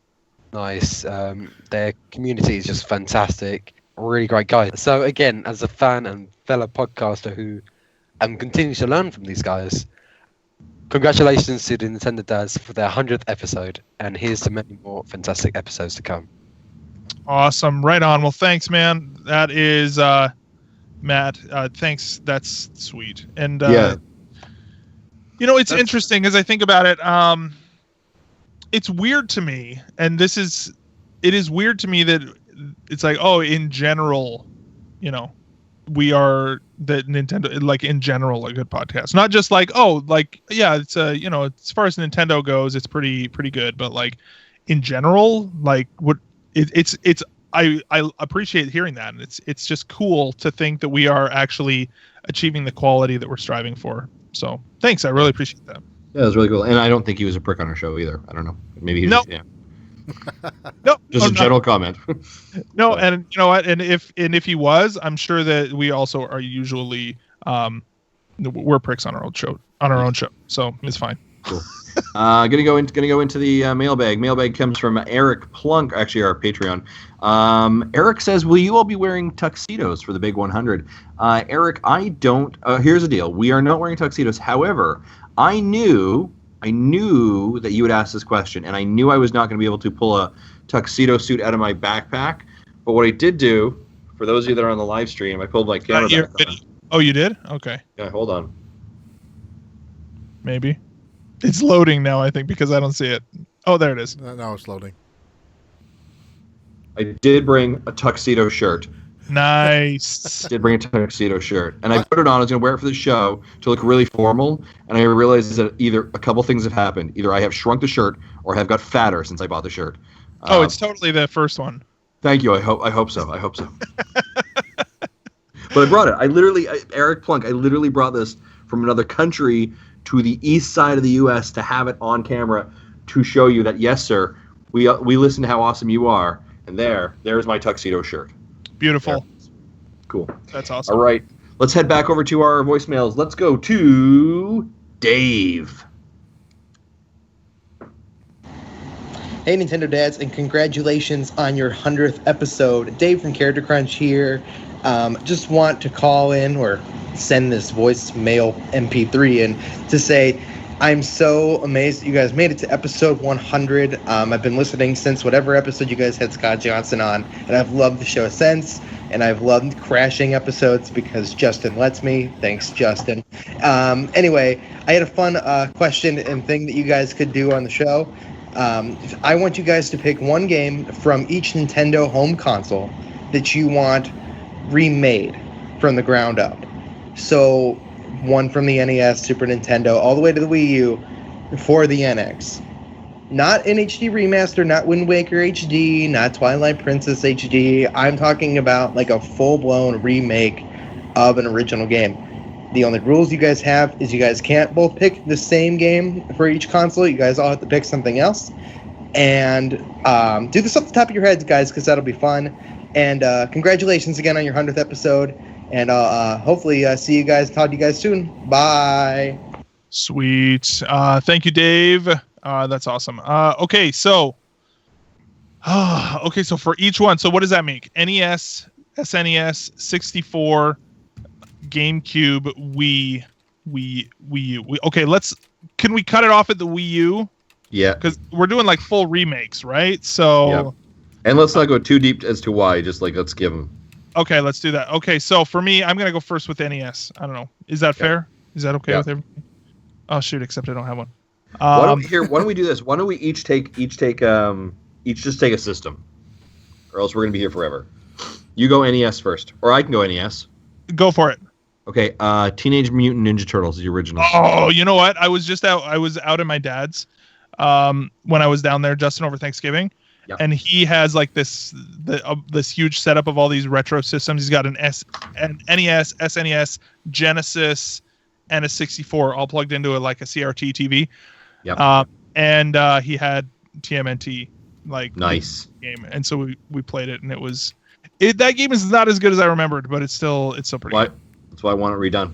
nice. Their community is just fantastic. Really great guys. So again, as a fan and fellow podcaster who continues to learn from these guys, congratulations to the Nintendo Dads for their 100th episode, and here's to many more fantastic episodes to come. Awesome. Right on. Well, thanks, man. That is Matt. Thanks. That's sweet. And it's interesting as I think about it. It's weird to me, and it is weird to me that it's like, oh, in general, we are that Nintendo, like in general, a good podcast. Not just like, oh, like, yeah, it's as far as Nintendo goes, it's pretty good. But like in general, like I appreciate hearing that. And it's just cool to think that we are actually achieving the quality that we're striving for. So thanks. I really appreciate that. Yeah, it was really cool. And I don't think he was a prick on our show either. I don't know. Maybe he was. Yeah. No, just a general comment. No, and you know what? And if he was, I'm sure that we also are usually we're pricks on our own show. So it's fine. Cool. Gonna go into the mailbag. Mailbag comes from Eric Plunk, actually our Patreon. Eric says, "Will you all be wearing tuxedos for the Big 100?" Eric, I don't. Here's the deal: we are not wearing tuxedos. However, I knew that you would ask this question, and I knew I was not going to be able to pull a tuxedo suit out of my backpack. But what I did do, for those of you that are on the live stream, I pulled my camera back on. Oh, you did? Okay. Yeah, hold on. Maybe. It's loading now, I think, because I don't see it. Oh, there it is. Now it's loading. I did bring a tuxedo shirt. Nice. I did bring a tuxedo shirt. And I put it on. I was going to wear it for the show to look really formal. And I realized that either a couple things have happened. Either I have shrunk the shirt or I have got fatter since I bought the shirt. Oh, it's totally the first one. Thank you. I hope so. But I brought it. Eric Plunk, I literally brought this from another country to the east side of the U.S. to have it on camera to show you that, yes, sir, we listen to how awesome you are. And there's my tuxedo shirt. Beautiful. There. Cool. That's awesome. All right. Let's head back over to our voicemails. Let's go to Dave. Hey, Nintendo Dads, and congratulations on your 100th episode. Dave from Character Crunch here. Just want to call in or send this voicemail MP3 in to say I'm so amazed that you guys made it to episode 100. I've been listening since whatever episode you guys had Scott Johnson on, and I've loved the show since, and I've loved crashing episodes because Justin lets me. Thanks, Justin. Anyway, I had a fun question and thing that you guys could do on the show. I want you guys to pick one game from each Nintendo home console that you want remade from the ground up. So one from the NES, Super Nintendo, all the way to the Wii U for the NX. Not an HD remaster, not Wind Waker HD, not Twilight Princess HD. I'm talking about like a full-blown remake of an original game. The only rules you guys have is you guys can't both pick the same game for each console. You guys all have to pick something else. And do this off the top of your heads, guys, because that'll be fun. And congratulations again on your 100th episode. And I'll hopefully see you guys, talk to you guys soon. Bye. Sweet. Thank you, Dave. That's awesome. Okay, so for each one, so what does that make? NES, SNES, 64, GameCube, Wii U. Okay, can we cut it off at the Wii U? Yeah. Because we're doing like full remakes, right? So. Yep. And let's not go too deep as to why. Just like let's give them. Okay, let's do that. Okay, so for me, I'm gonna go first with NES. I don't know. Is that fair? Is that okay with everybody? Oh shoot! Except I don't have one. Why don't we do this? Why don't we each just take a system, or else we're gonna be here forever. You go NES first, or I can go NES. Go for it. Okay. Teenage Mutant Ninja Turtles, the original. Oh, you know what? I was out at my dad's when I was down there, Justin, over Thanksgiving. Yep. And he has like this huge setup of all these retro systems. He's got an NES, SNES, Genesis, and a 64 all plugged into like a CRT TV. Yep. And he had TMNT like nice game, and so we played it, and that game is not as good as I remembered, but it's still pretty good. That's why I want it redone.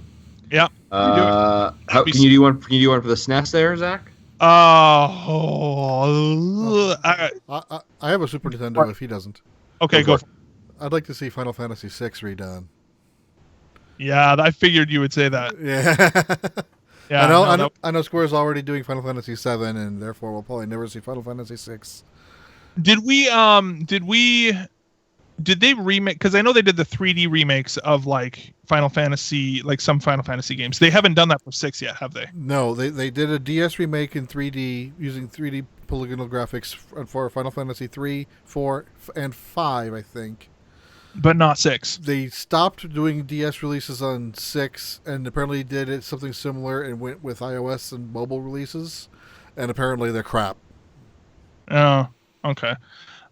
Yeah. Can you do one? Can you do one for the SNES there, Zach? I have a Super Nintendo if he doesn't. Okay, go. I'd like to see Final Fantasy VI redone. Yeah, I figured you would say that. Yeah. Yeah. I know Square's already doing Final Fantasy VII, and therefore we'll probably never see Final Fantasy VI. Did they remake? Because I know they did the 3D remakes of like Final Fantasy, like some Final Fantasy games. They haven't done that for 6 yet, have they? No, they did a DS remake in 3D using 3D polygonal graphics for Final Fantasy 3, 4, and 5, I think. But not 6. They stopped doing DS releases on 6, and apparently did something similar and went with iOS and mobile releases, and apparently they're crap. Oh, okay.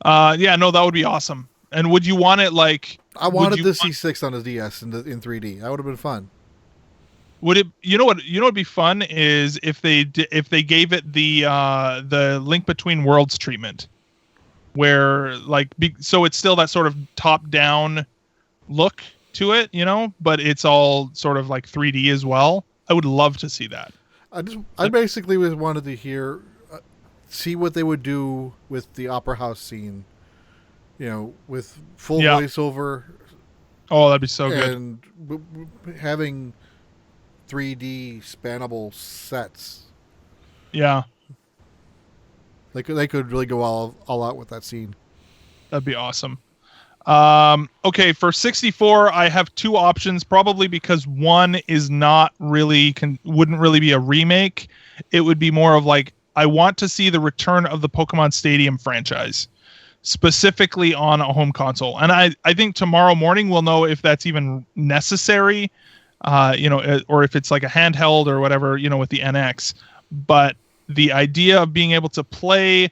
Yeah, no, that would be awesome. And would you want it like? I wanted to see 6 on his DS in 3D. That would have been fun. Would it? You know what would be fun is if they gave it the Link Between Worlds treatment, where so it's still that sort of top down look to it, but it's all sort of like 3D as well. I would love to see that. I basically wanted to see what they would do with the Opera House scene. With full voiceover. Oh, that'd be so good. And having 3D spannable sets. Yeah. They could really go all out with that scene. That'd be awesome. Okay, for 64, I have 2 options, probably because one is not really wouldn't really be a remake. It would be more of like, I want to see the return of the Pokemon Stadium franchise, specifically on a home console. And I think tomorrow morning we'll know if that's even necessary, or if it's like a handheld or whatever, with the NX. But the idea of being able to play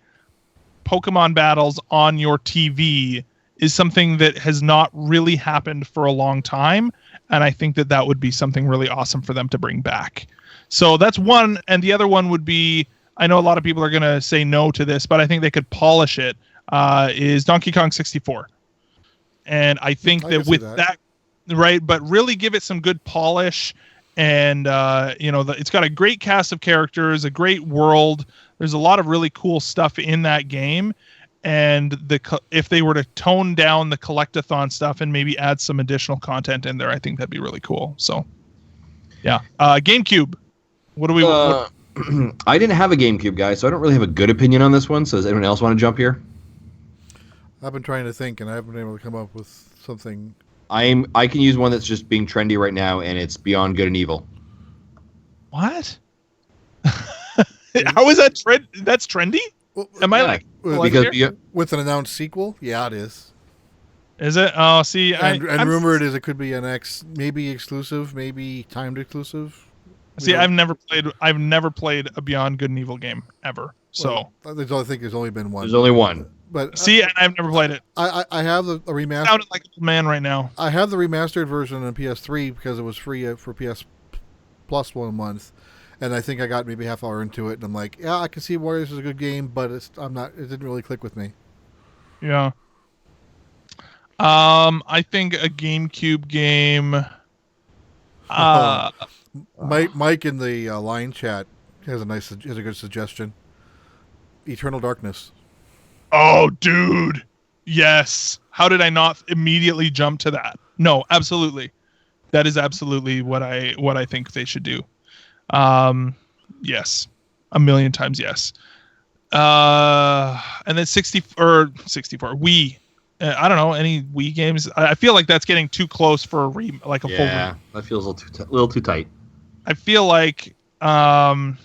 Pokemon battles on your TV is something that has not really happened for a long time. And I think that would be something really awesome for them to bring back. So that's one. And the other one would be, I know a lot of people are going to say no to this, but I think they could polish it. Is Donkey Kong 64. And I think that right, but really give it some good polish, and it's got a great cast of characters, a great world. There's a lot of really cool stuff in that game, and if they were to tone down the collectathon stuff and maybe add some additional content in there, I think that'd be really cool. So yeah. GameCube, what do we I didn't have a GameCube, guys, so I don't really have a good opinion on this one. So does anyone else want to jump here? I've been trying to think, and I haven't been able to come up with something. I can use one that's just being trendy right now, and it's Beyond Good and Evil. What? How is that trend? That's trendy? Am I like because with an announced sequel? Yeah, it is. Is it? Oh, see, and rumored is it could be an maybe exclusive, maybe timed exclusive. See, I've never played a Beyond Good and Evil game ever. So I think there's only been one. There's only one. But see, I've never played it. I have the remastered. Sounded like a man right now. I have the remastered version on PS3 because it was free for PS Plus 1 month, and I think I got maybe half hour into it, and I'm like, yeah, I can see why this is a good game, but it didn't really click with me. Yeah. I think a GameCube game. Mike in the line chat has a good suggestion. Eternal Darkness. Oh, dude. Yes. How did I not immediately jump to that? No, absolutely. That is absolutely what I think they should do. Yes. A million times yes. And then 64 Wii. I don't know, any Wii games. I feel like that's getting too close for a full. Yeah, that feels a little too tight. I feel like I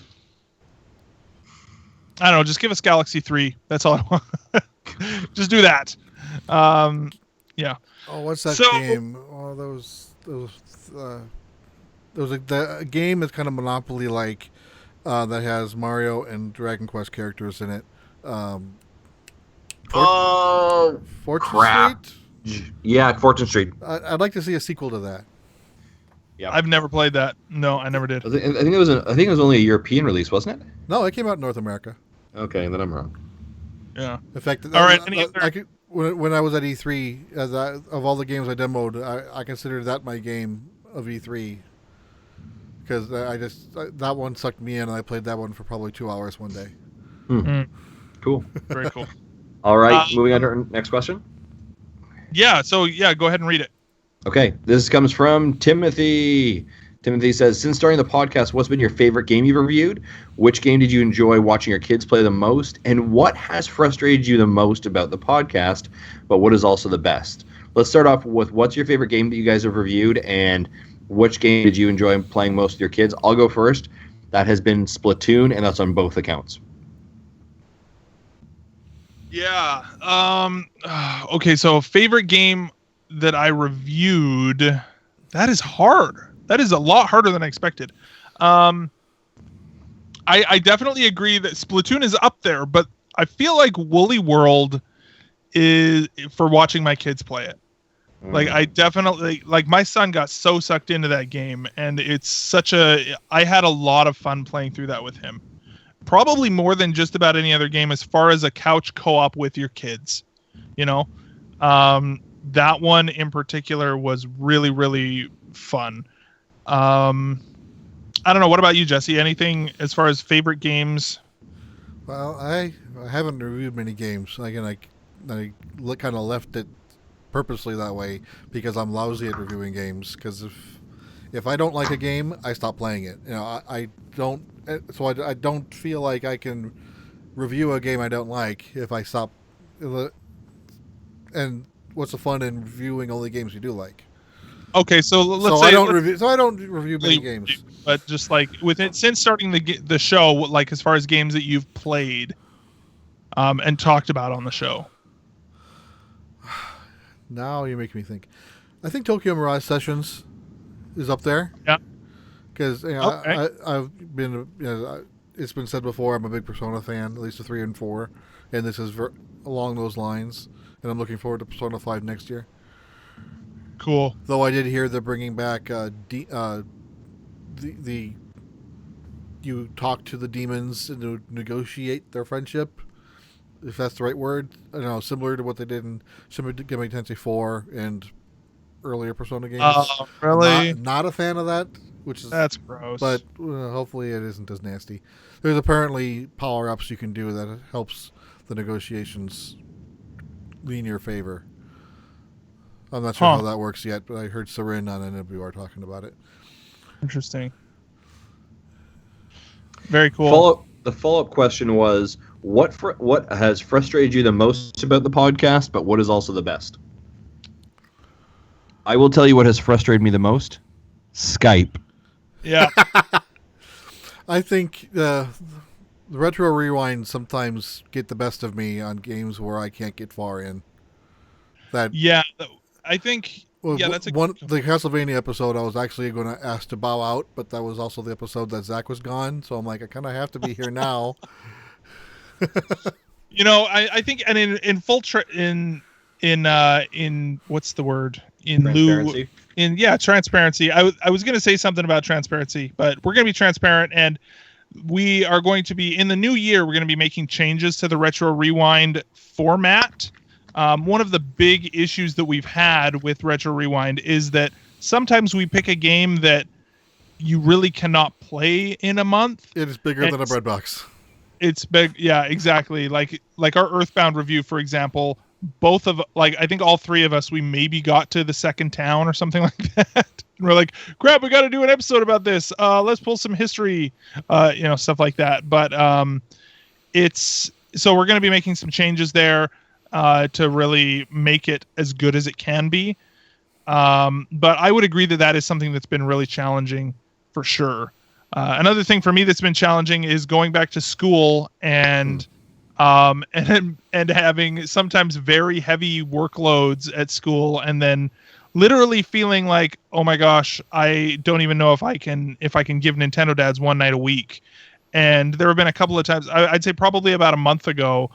don't know. Just give us Galaxy 3. That's all I want. Just do that. Yeah. Oh, what's that game? Oh, those the game is kind of Monopoly like that has Mario and Dragon Quest characters in it. Fortune crap. Street? Yeah, Fortune Street. I'd like to see a sequel to that. Yeah, I've never played that. No, I never did. I think it was only a European release, wasn't it? No, it came out in North America. Okay, then I'm wrong. Yeah. In fact, all right. When I was at E3, of all the games I demoed, I considered that my game of E3 because that one sucked me in, and I played that one for probably 2 hours one day. Cool. Very cool. All right, moving on to our next question. Yeah. So go ahead and read it. Okay, this comes from Timothy. Timothy says, since starting the podcast, what's been your favorite game you've reviewed? Which game did you enjoy watching your kids play the most? And what has frustrated you the most about the podcast, but what is also the best? Let's start off with what's your favorite game that you guys have reviewed, and which game did you enjoy playing most with your kids? I'll go first. That has been Splatoon, and that's on both accounts. Yeah. Okay, so favorite game that I reviewed, that is hard. That is a lot harder than I expected. I definitely agree that Splatoon is up there, but I feel like Woolly World is for watching my kids play it. Like I definitely my son got so sucked into that game, and it's I had a lot of fun playing through that with him. Probably more than just about any other game as far as a couch co-op with your kids. You know? That one in particular was really, really fun. I don't know. What about you, Jesse? Anything as far as favorite games? Well, I haven't reviewed many games. Again, I kind of left it purposely that way because I'm lousy at reviewing games. Because if I don't like a game, I stop playing it. You know, I don't. So I don't feel like I can review a game I don't like if I stop. And what's the fun in reviewing only games you do like? Okay, so let's say I don't review many games. But just like since starting the show, like as far as games that you've played, and talked about on the show. Now you make me think. I think Tokyo Mirage Sessions is up there. Yeah. Because okay. I've been, it's been said before, I'm a big Persona fan, at least the 3 and 4, and this is along those lines. And I'm looking forward to Persona 5 next year. Cool. Though I did hear they're bringing back you talk to the demons and negotiate their friendship, if that's the right word. I don't know, similar to what they did in Shin Megami Tensei 4 and earlier Persona games. Oh, really? Not a fan of that. That's gross. But hopefully it isn't as nasty. There's apparently power-ups you can do that helps the negotiations lean in your favor. I'm not sure how that works yet, but I heard Sarin on NWR talking about it. Interesting. Very cool. The follow-up question was, what has frustrated you the most about the podcast, but what is also the best? I will tell you what has frustrated me the most. Skype. Yeah. I think the The Retro Rewind sometimes get the best of me on games where I can't get far in. Yeah, I think. Well, yeah, that's the Castlevania episode. I was actually going to ask to bow out, but that was also the episode that Zach was gone. So I'm like, I kind of have to be here now. I think, and in full in what's the word, in lieu transparency. I was going to say something about transparency, but we're going to be transparent, and we are going to be in the new year. We're going to be making changes to the Retro Rewind format. One of the big issues that we've had with Retro Rewind is that sometimes we pick a game that you really cannot play in a month. It is bigger than a bread box. It's big. Yeah, exactly. Like our Earthbound review, for example, I think all three of us, we maybe got to the second town or something like that. And we're like, crap, we got to do an episode about this. Let's pull some history, stuff like that. But so we're going to be making some changes there. To really make it as good as it can be. But I would agree that is something that's been really challenging for sure. Another thing for me that's been challenging is going back to school and having sometimes very heavy workloads at school, and then literally feeling like, oh my gosh, I don't even know if I can give Nintendo Dads one night a week. And there have been a couple of times, I'd say probably about a month ago,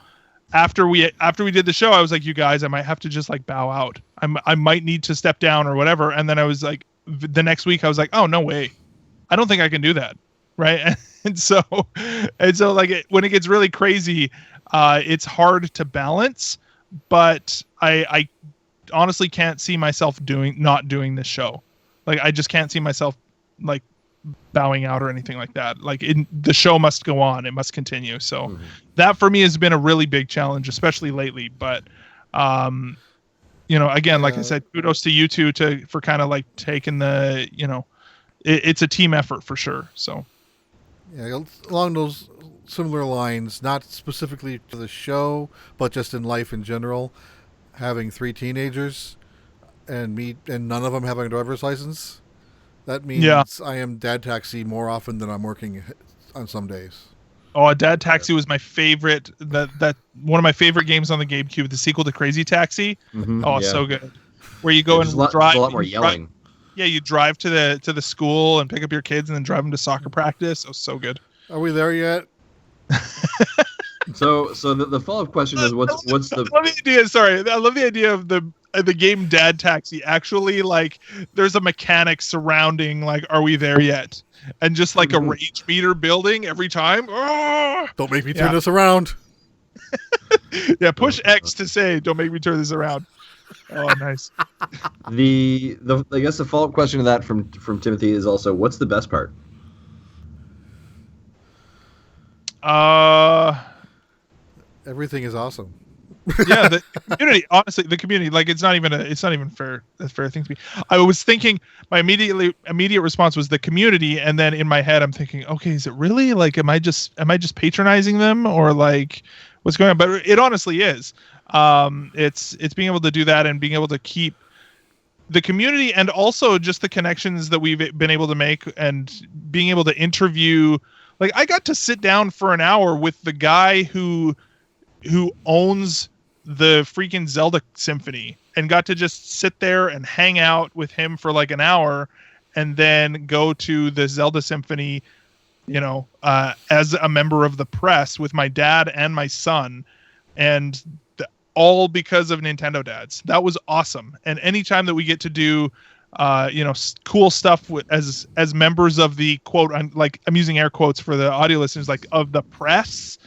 after we did the show, I was like, you guys, I might have to just like bow out. I might need to step down or whatever. And then I was like, the next week I was like, oh, no way. I don't think I can do that. Right. And so like when it gets really crazy, it's hard to balance, but I honestly can't see myself not doing this show. Like, I just can't see myself like bowing out or anything like that. Like, the show must go on. It must continue. So that for me has been a really big challenge, especially lately. But, again, like I said, kudos to you two for kind of like taking the, it's a team effort for sure. So. Yeah, along those similar lines, not specifically to the show, but just in life in general, having 3 teenagers and none of them having a driver's license. That means I am dad taxi more often than I'm working on some days. Oh, Dad Taxi was my favorite. That one of my favorite games on the GameCube, the sequel to Crazy Taxi. Mm-hmm, so good. Where you go and drive. There's a lot more yelling. You drive to the school and pick up your kids and then drive them to soccer practice. Oh, so good. Are we there yet? So the follow-up question is what's the? I love the idea. Sorry, I love the idea of the game Dad Taxi. Actually, like, there's a mechanic surrounding, like, are we there yet? And just like a rage meter building every time. Oh! Don't make me turn this around. Yeah, push X to say, don't make me turn this around. Oh, nice. I guess the follow-up question to that from Timothy is also, what's the best part? Everything is awesome. Yeah, the community. Honestly, the community. Like, it's not even fair. A fair thing to be. I was thinking, my immediate response was the community, and then in my head, I'm thinking, okay, is it really? Like, am I just patronizing them, or like, what's going on? But it honestly is. It's being able to do that and being able to keep the community, and also just the connections that we've been able to make, and being able to interview. Like, I got to sit down for an hour with the guy who owns the freaking Zelda Symphony, and got to just sit there and hang out with him for like an hour, and then go to the Zelda Symphony, as a member of the press with my dad and my son, and all because of Nintendo Dads. That was awesome. And anytime that we get to do cool stuff as members of the quote, I'm using air quotes for the audio listeners, like, of the press,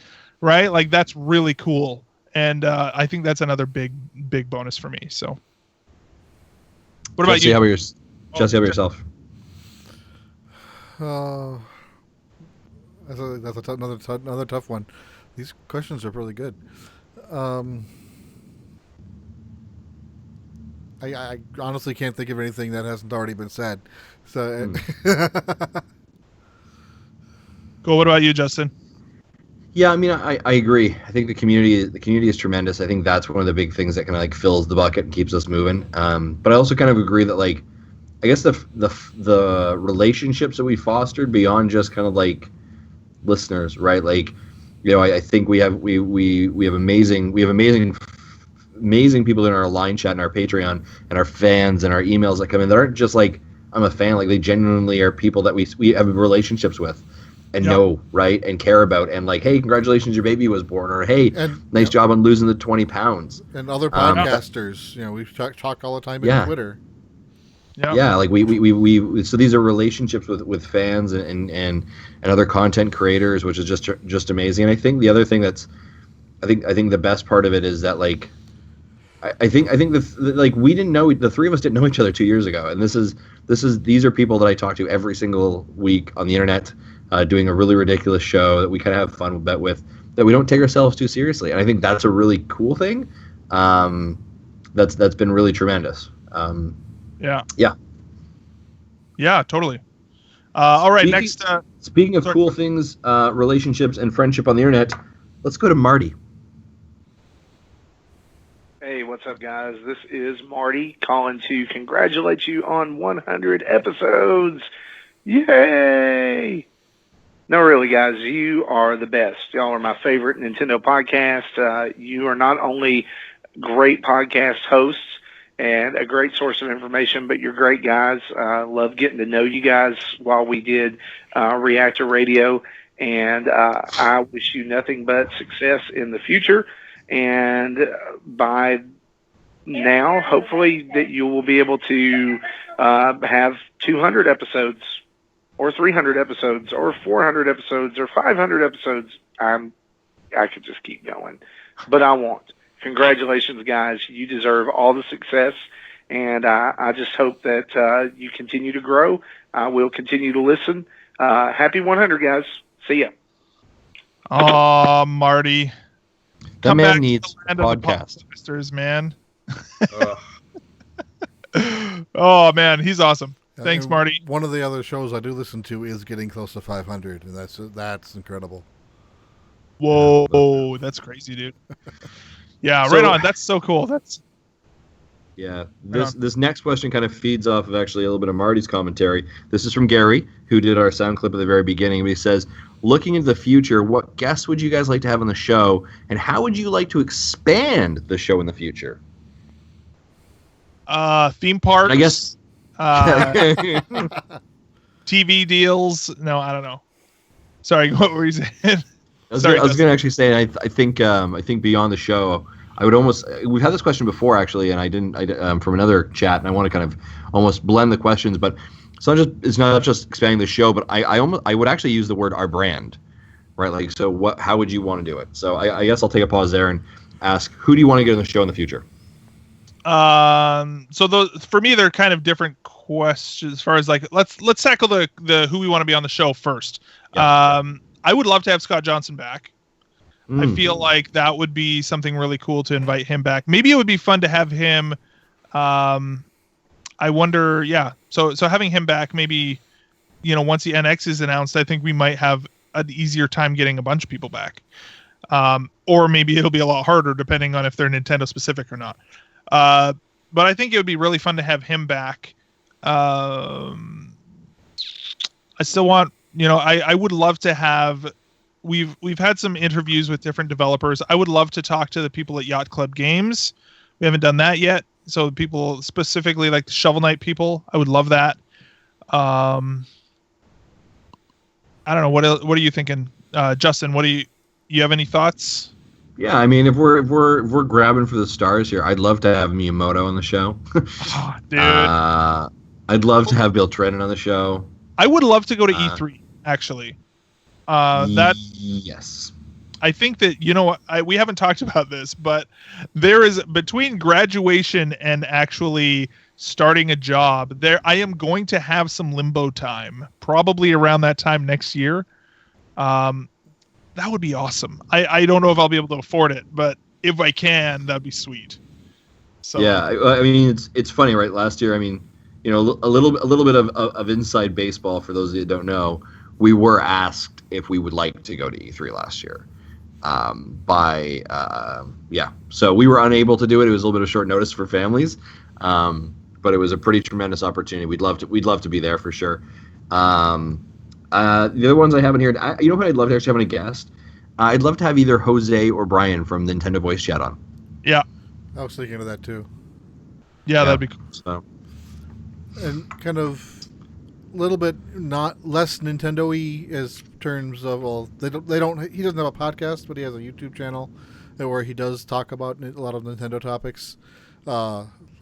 right? Like, that's really cool. And I think that's another big bonus for me. So what about you? Jesse, how about yourself? That's another tough one. These questions are really good. I honestly can't think of anything that hasn't already been said. So, Cool. What about you, Justin? Yeah, I mean, I agree. I think the community is tremendous. I think that's one of the big things that kind of like fills the bucket and keeps us moving. But I also kind of agree that, like, I guess the relationships that we fostered beyond just kind of like listeners, right? Like, I think we have amazing people in our line chat and our Patreon and our fans and our emails that come in that aren't just like I'm a fan, like they genuinely are people that we have relationships with and know, right, and care about, and like, hey, congratulations, your baby was born, or hey, nice job on losing the 20 pounds. And other podcasters, we talk all the time on Twitter. Yeah, like we so these are relationships with fans and other content creators, which is just amazing. And I think the other thing I think the best part of it is that like I think we didn't know, the three of us didn't know each other 2 years ago, and these are people that I talk to every single week on the internet, doing a really ridiculous show that we kind of have fun with, that we don't take ourselves too seriously, and I think that's a really cool thing. That's been really tremendous. Yeah, totally. All right, next. Speaking of cool things, relationships and friendship on the internet, let's go to Marty. Hey, what's up, guys? This is Marty calling to congratulate you on 100 episodes. Yay! No, really, guys, you are the best. Y'all are my favorite Nintendo podcast. You are not only great podcast hosts and a great source of information, but you're great guys. Love getting to know you guys while we did Reactor Radio, and I wish you nothing but success in the future. And by now, hopefully, that you will be able to have 200 episodes, or 300 episodes, or 400 episodes, or 500 episodes. I could just keep going, but I won't. Congratulations, guys. You deserve all the success, and I just hope that you continue to grow. I will continue to listen. Happy 100, guys. See ya. Oh, Marty. That man needs a podcast. Podcasters, man. Oh, man, he's awesome. Thanks, Marty. One of the other shows I do listen to is getting close to 500, and that's incredible. Whoa, that's crazy, dude. Yeah, right on. That's so cool. This next question kind of feeds off of actually a little bit of Marty's commentary. This is from Gary, who did our sound clip at the very beginning. He says, looking into the future, what guests would you guys like to have on the show, and how would you like to expand the show in the future? Theme parks. I guess. TV deals. No, I don't know. Sorry, what were you saying? I was going to actually say, I think beyond the show, I would almost. We've had this question before actually, and I from another chat, and I want to kind of almost blend the questions, but it's not just expanding the show, but I would actually use the word our brand, right? Like, so how would you want to do it? So I guess I'll take a pause there and ask, who do you want to get on the show in the future? So for me, they're kind of different questions as far as like, let's tackle the who we want to be on the show first. Yeah. I would love to have Scott Johnson back. I feel like that would be something really cool to invite him back. Maybe it would be fun to have him. I wonder. Yeah. So having him back, maybe, once the NX is announced, I think we might have an easier time getting a bunch of people back. Or maybe it'll be a lot harder depending on if they're Nintendo specific or not. But I think it would be really fun to have him back. I still want, I would love to have, we've had some interviews with different developers. I would love to talk to the people at Yacht Club Games. We haven't done that yet. So people specifically like the Shovel Knight people, I would love that. I don't know. What are you thinking? Justin, you have any thoughts? Yeah, I mean, if we're grabbing for the stars here, I'd love to have Miyamoto on the show. Oh, dude. I'd love to have Bill Trinen on the show. I would love to go to E3, actually. Yes. I think that, we haven't talked about this, but there is, between graduation and actually starting a job, I am going to have some limbo time, probably around that time next year. That would be awesome. I don't know if I'll be able to afford it, but if I can, that'd be sweet. So yeah, I mean, it's funny, right? Last year, I mean, a little bit of inside baseball for those of you that don't know. We were asked if we would like to go to E3 last year. So we were unable to do it. It was a little bit of short notice for families, but it was a pretty tremendous opportunity. We'd love to be there for sure. The other ones I haven't heard, who I'd love to actually have on a guest? I'd love to have either Jose or Brian from Nintendo Voice Chat on. Yeah. I was thinking of that too. Yeah, that'd be cool. So. And kind of a little bit not less Nintendo-y as terms of, well, he doesn't have a podcast, but he has a YouTube channel where he does talk about a lot of Nintendo topics.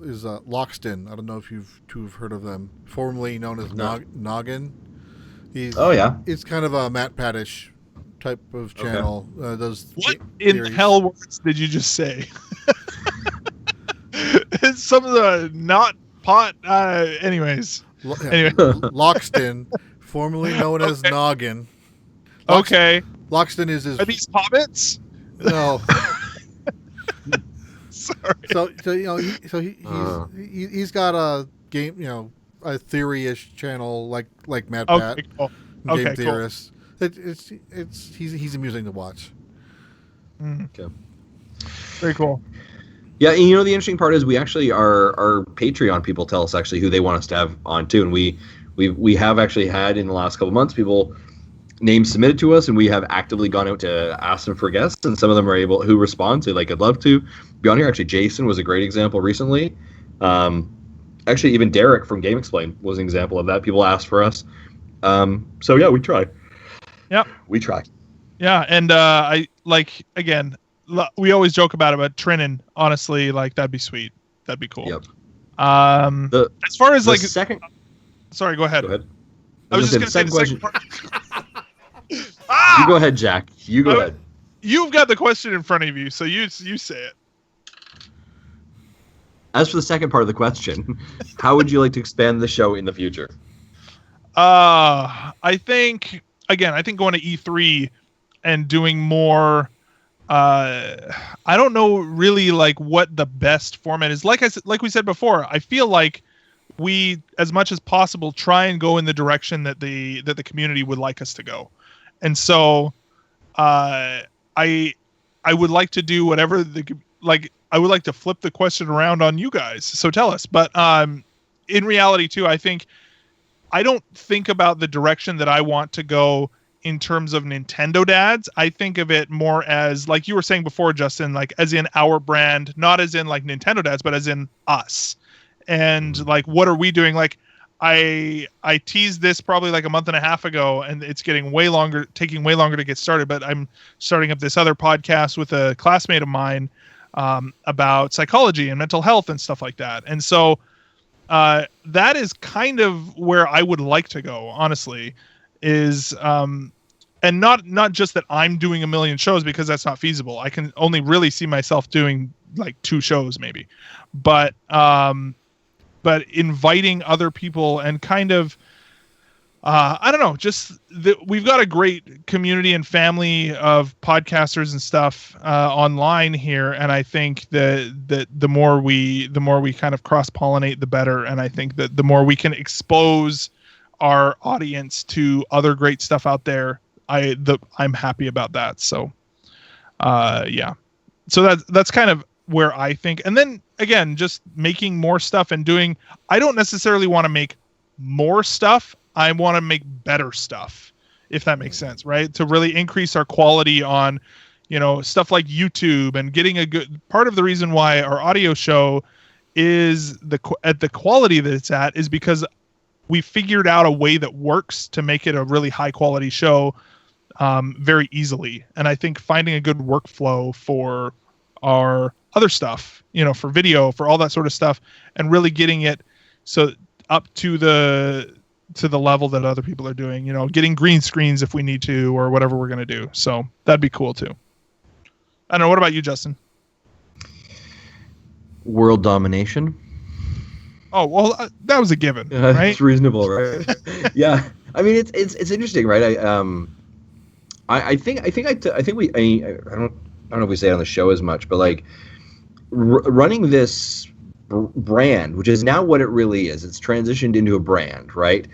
Is Lockstin. I don't know if you've heard of them. Formerly known as Noggin. It's kind of a Matt Paddish type of channel. Does what in hell words did you just say? Some of the not pot. Anyways. Anyway. Lockstin, formerly known as Noggin. Lockstin is his. Are these hobbits? No. Sorry. He's got a game, a theory-ish channel like Matt Pat, cool. Game Theorist. Cool. He's amusing to watch. Okay. Very cool. Yeah, and the interesting part is we actually our Patreon people tell us actually who they want us to have on too, and we have actually had in the last couple of months people names submitted to us, and we have actively gone out to ask them for guests, and some of them are able who respond, say like I'd love to be on here. Actually, Jason was a great example recently. Actually, even Derek from Game Explain was an example of that. People asked for us. So yeah, we try. Yeah, we try. Yeah, and I like again. We always joke about it, but Trinan, honestly, like that'd be sweet. That'd be cool. Yep. As far as like second. Sorry, go ahead. Go ahead. I was just going to say the second part. You go ahead, Jack. You go ahead. You've got the question in front of you, so you say it. As for the second part of the question, how would you like to expand the show in the future? I think going to E3 and doing more. I don't know really like what the best format is. Like we said before, I feel like we, as much as possible, try and go in the direction that the community would like us to go. And so, I would like to do whatever I would like to flip the question around on you guys. So tell us. But in reality, too, I don't think about the direction that I want to go in terms of Nintendo dads. I think of it more as, like you were saying before, Justin, like as in our brand, not as in like Nintendo dads, but as in us. And like, what are we doing? Like, I teased this probably like a month and a half ago, and it's taking way longer to get started. But I'm starting up this other podcast with a classmate of mine about psychology and mental health and stuff like that. And so that is kind of where I would like to go, honestly, is and not just that I'm doing a million shows, because that's not feasible. I can only really see myself doing like 2 shows maybe, but inviting other people and kind of I don't know, just we've got a great community and family of podcasters and stuff online here, and I think that the more we kind of cross-pollinate, the better. And I think that the more we can expose our audience to other great stuff out there, I'm happy about that. So yeah, so that's kind of where I think. And then again, just making more stuff and doing, I don't necessarily want to make more stuff. I want to make better stuff, if that makes sense, right? To really increase our quality on, stuff like YouTube, and getting a good part of the reason why our audio show is at the quality that it's at is because we figured out a way that works to make it a really high quality show very easily. And I think finding a good workflow for our other stuff, for video, for all that sort of stuff, and really getting it so up to the level that other people are doing, getting green screens if we need to, or whatever we're going to do. So that'd be cool too. I don't know. What about you, Justin? World domination. Oh, well, that was a given, right? It's reasonable, right? Yeah. I mean, it's interesting, right? I don't know if we say it on the show as much, but like running this brand, which is now what it really is. It's transitioned into a brand, right?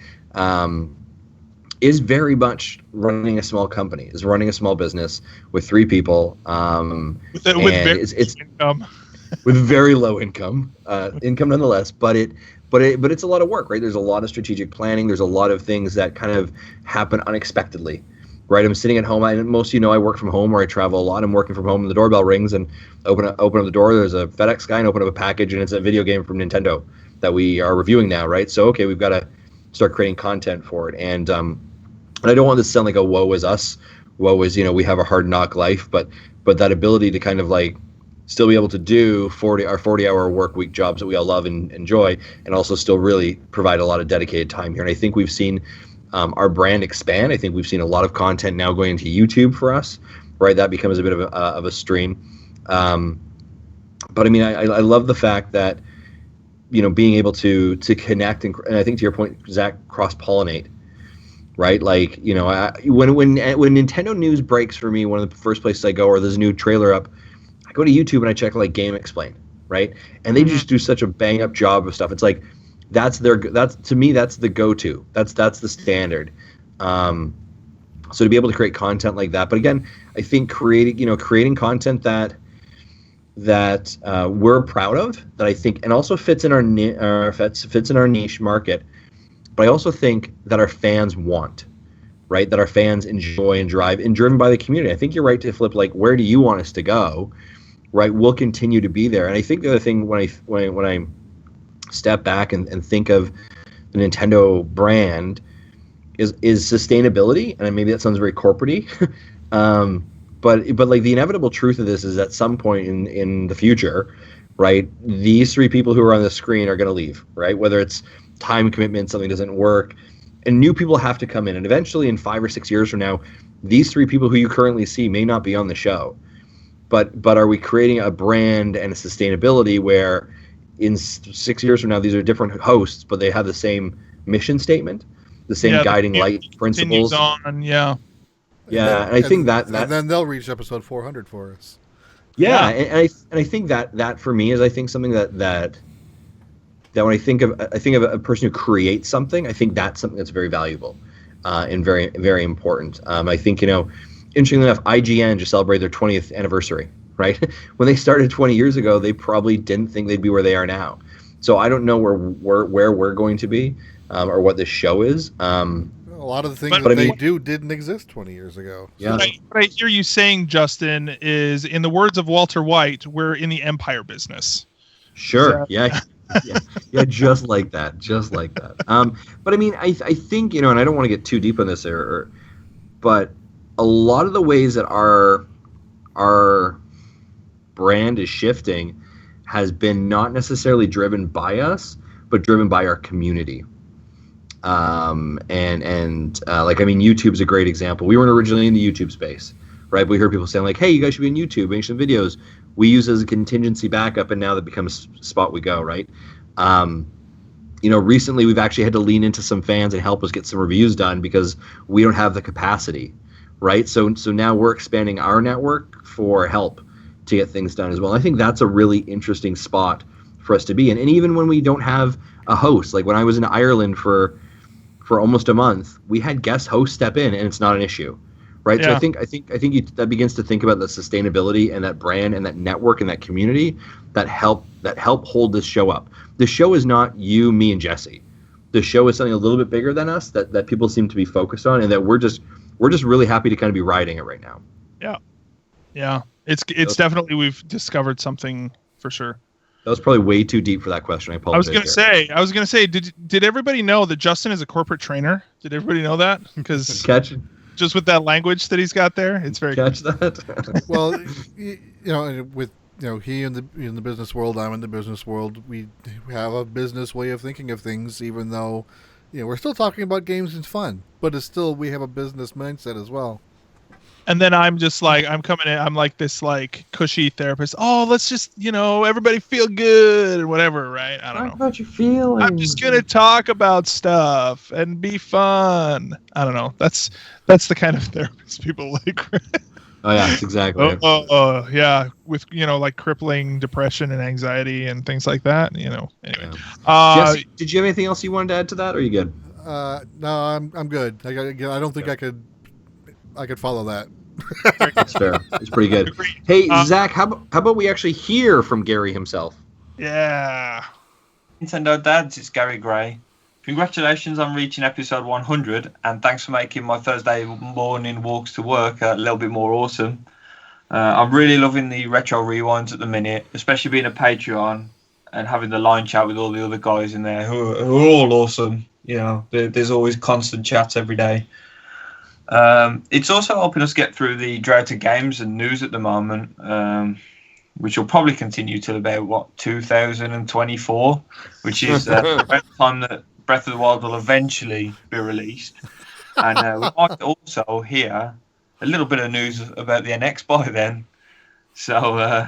Is very much running a small company, is running a small business with 3 people. With very income. With very low income nonetheless, but it's a lot of work, right? There's a lot of strategic planning. There's a lot of things that kind of happen unexpectedly. right? I'm sitting at home. Most of you know I work from home, or I travel a lot. I'm working from home, and the doorbell rings, and open up the door. There's a FedEx guy, and open up a package, and it's a video game from Nintendo that we are reviewing now, right? So okay, we've got to start creating content for it, and I don't want this to sound like a woe is us, woe is we have a hard knock life, but that ability to kind of like still be able to do 40-hour work week jobs that we all love and enjoy, and also still really provide a lot of dedicated time here. And I think we've seen our brand expand. I think we've seen a lot of content now going into YouTube for us, right? That becomes a bit of a stream. But I mean, I love the fact that being able to connect and I think to your point, Zach, cross-pollinate, right? Like when Nintendo news breaks for me, one of the first places I go, or there's a new trailer up, I go to YouTube and I check like Game Explain, right? And they just do such a bang up job of stuff. It's like that's to me that's the go-to. That's the standard. So to be able to create content like that, but again, I think creating content that we're proud of, that I think and also fits in our fits in our niche market, but I also think that our fans want, right? That our fans enjoy and drive and driven by the community. I think you're right to flip, like, where do you want us to go, right? We'll continue to be there. And I think the other thing when I step back and think of the Nintendo brand is sustainability. And maybe that sounds very corporate-y. But like the inevitable truth of this is at some point in the future, right, these three people who are on the screen are going to leave, right? Whether it's time commitment, something doesn't work, and new people have to come in. And eventually in 5 or 6 years from now, these three people who you currently see may not be on the show. But are we creating a brand and a sustainability where in 6 years from now, these are different hosts, but they have the same mission statement, the same guiding light principles? On, yeah. Yeah, and I think that and then they'll reach episode 400 for us. Yeah, and I think that for me is I think something that when I think of a person who creates something, I think that's something that's very valuable and very, very important. I think interestingly enough, IGN just celebrated their 20th anniversary, right? When they started 20 years ago, they probably didn't think they'd be where they are now. So I don't know where we're going to be or what this show is. A lot of the things that they do didn't exist 20 years ago. Yeah. What I hear you saying, Justin, is in the words of Walter White, we're in the empire business. Sure. Yeah. Yeah, just like that. But I mean, I think, and I don't want to get too deep on this but a lot of the ways that our brand is shifting has been not necessarily driven by us, but driven by our community. YouTube's a great example. We weren't originally in the YouTube space, right? But we heard people saying like, hey, you guys should be on YouTube, make some videos. We use it as a contingency backup, and now that becomes a spot we go, right? Recently we've actually had to lean into some fans and help us get some reviews done because we don't have the capacity, right? So now we're expanding our network for help to get things done as well. And I think that's a really interesting spot for us to be in. And even when we don't have a host, like when I was in Ireland for almost a month, we had guest hosts step in, and it's not an issue, right? Yeah. So I think that begins to think about the sustainability and that brand and that network and that community that help hold this show up. The show is not you, me, and Jesse. The show is something a little bit bigger than us that people seem to be focused on, and that we're just really happy to kind of be riding it right now. Yeah. It's definitely, we've discovered something for sure. That was probably way too deep for that question. I apologize. I was gonna say, did everybody know that Justin is a corporate trainer? Did everybody know that? Because just with that language that he's got there, it's very catch that. Well, with he in the business world, I'm in the business world. We have a business way of thinking of things, even though we're still talking about games and fun, but it's still we have a business mindset as well. And then I'm just like, I'm coming in, I'm like this like cushy therapist. Oh, let's just, everybody feel good or whatever, right? I don't know. Talk about your feelings. I'm just going to talk about stuff and be fun. I don't know. That's the kind of therapist people like. Oh, yeah, exactly. Yeah. With, like crippling depression and anxiety and things like that, Anyway. Yeah. Jesse, did you have anything else you wanted to add to that, or are you good? No, I'm good. I don't think I could follow that. That's fair. It's pretty good. Hey, Zach, how about we actually hear from Gary himself? Yeah. Nintendo Dads, it's Gary Gray. Congratulations on reaching episode 100, and thanks for making my Thursday morning walks to work a little bit more awesome. I'm really loving the retro rewinds at the minute, especially being a Patreon and having the line chat with all the other guys in there who are all awesome. You know, there's always constant chats every day. It's also helping us get through the drought of games and news at the moment, which will probably continue till about 2024, which is about the time that Breath of the Wild will eventually be released. And we might also hear a little bit of news about the NX by then. So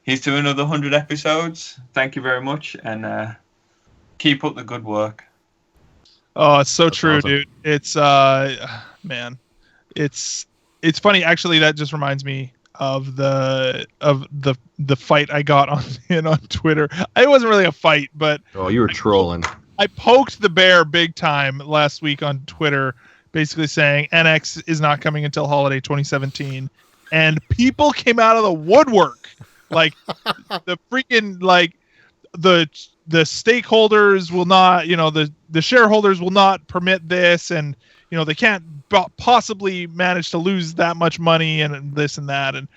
here's to another 100 episodes. Thank you very much, and keep up the good work. Oh, it's so That's true, awesome. dude. It's man, it's funny. Actually, that just reminds me of the fight I got on Twitter. It wasn't really a fight, but Oh, you were trolling. I poked the bear big time last week on Twitter, basically saying NX is not coming until holiday 2017, and people came out of the woodwork, like the freaking like the stakeholders will not, the shareholders will not permit this, and they can't possibly manage to lose that much money and this and that, and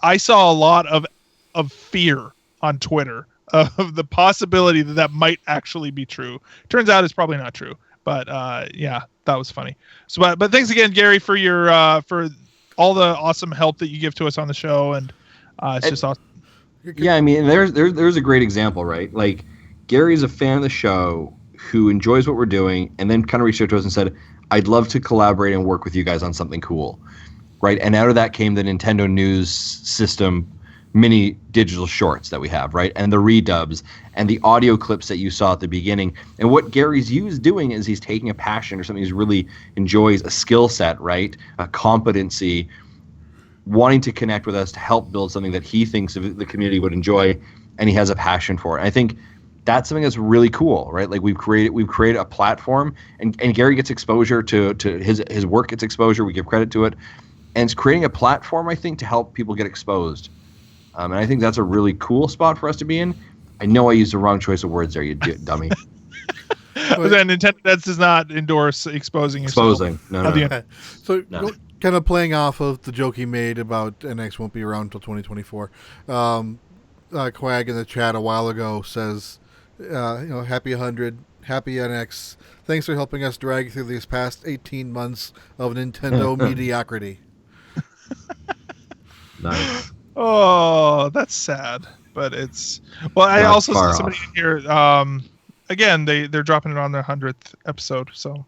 I saw a lot of fear on Twitter of the possibility that might actually be true. Turns out it's probably not true, but yeah, that was funny. So, but thanks again, Gary, for your for all the awesome help that you give to us on the show, and it's just awesome. Yeah, I mean, there's a great example, right? Like, Gary's a fan of the show who enjoys what we're doing, and then kind of reached out to us and said, I'd love to collaborate and work with you guys on something cool, right? And out of that came the Nintendo News System mini digital shorts that we have, right? And the redubs and the audio clips that you saw at the beginning. And what Gary's doing is he's taking a passion or something he really enjoys, a skill set, right? A competency, wanting to connect with us to help build something that he thinks the community would enjoy, and he has a passion for it. And I think that's something that's really cool, right? Like we've created a platform, and Gary gets exposure to his work, gets exposure. We give credit to it, and it's creating a platform, I think, to help people get exposed. And I think that's a really cool spot for us to be in. I know I used the wrong choice of words there, you dummy. But then Nintendo does not endorse exposing yourself. No. So kind of playing off of the joke he made about NX won't be around until 2024. Quag in the chat a while ago says, happy 100, happy NX. Thanks for helping us drag through these past 18 months of Nintendo mediocrity. Nice. Oh, that's sad, but it's I also saw somebody in here. Again, they're dropping it on their 100th episode, so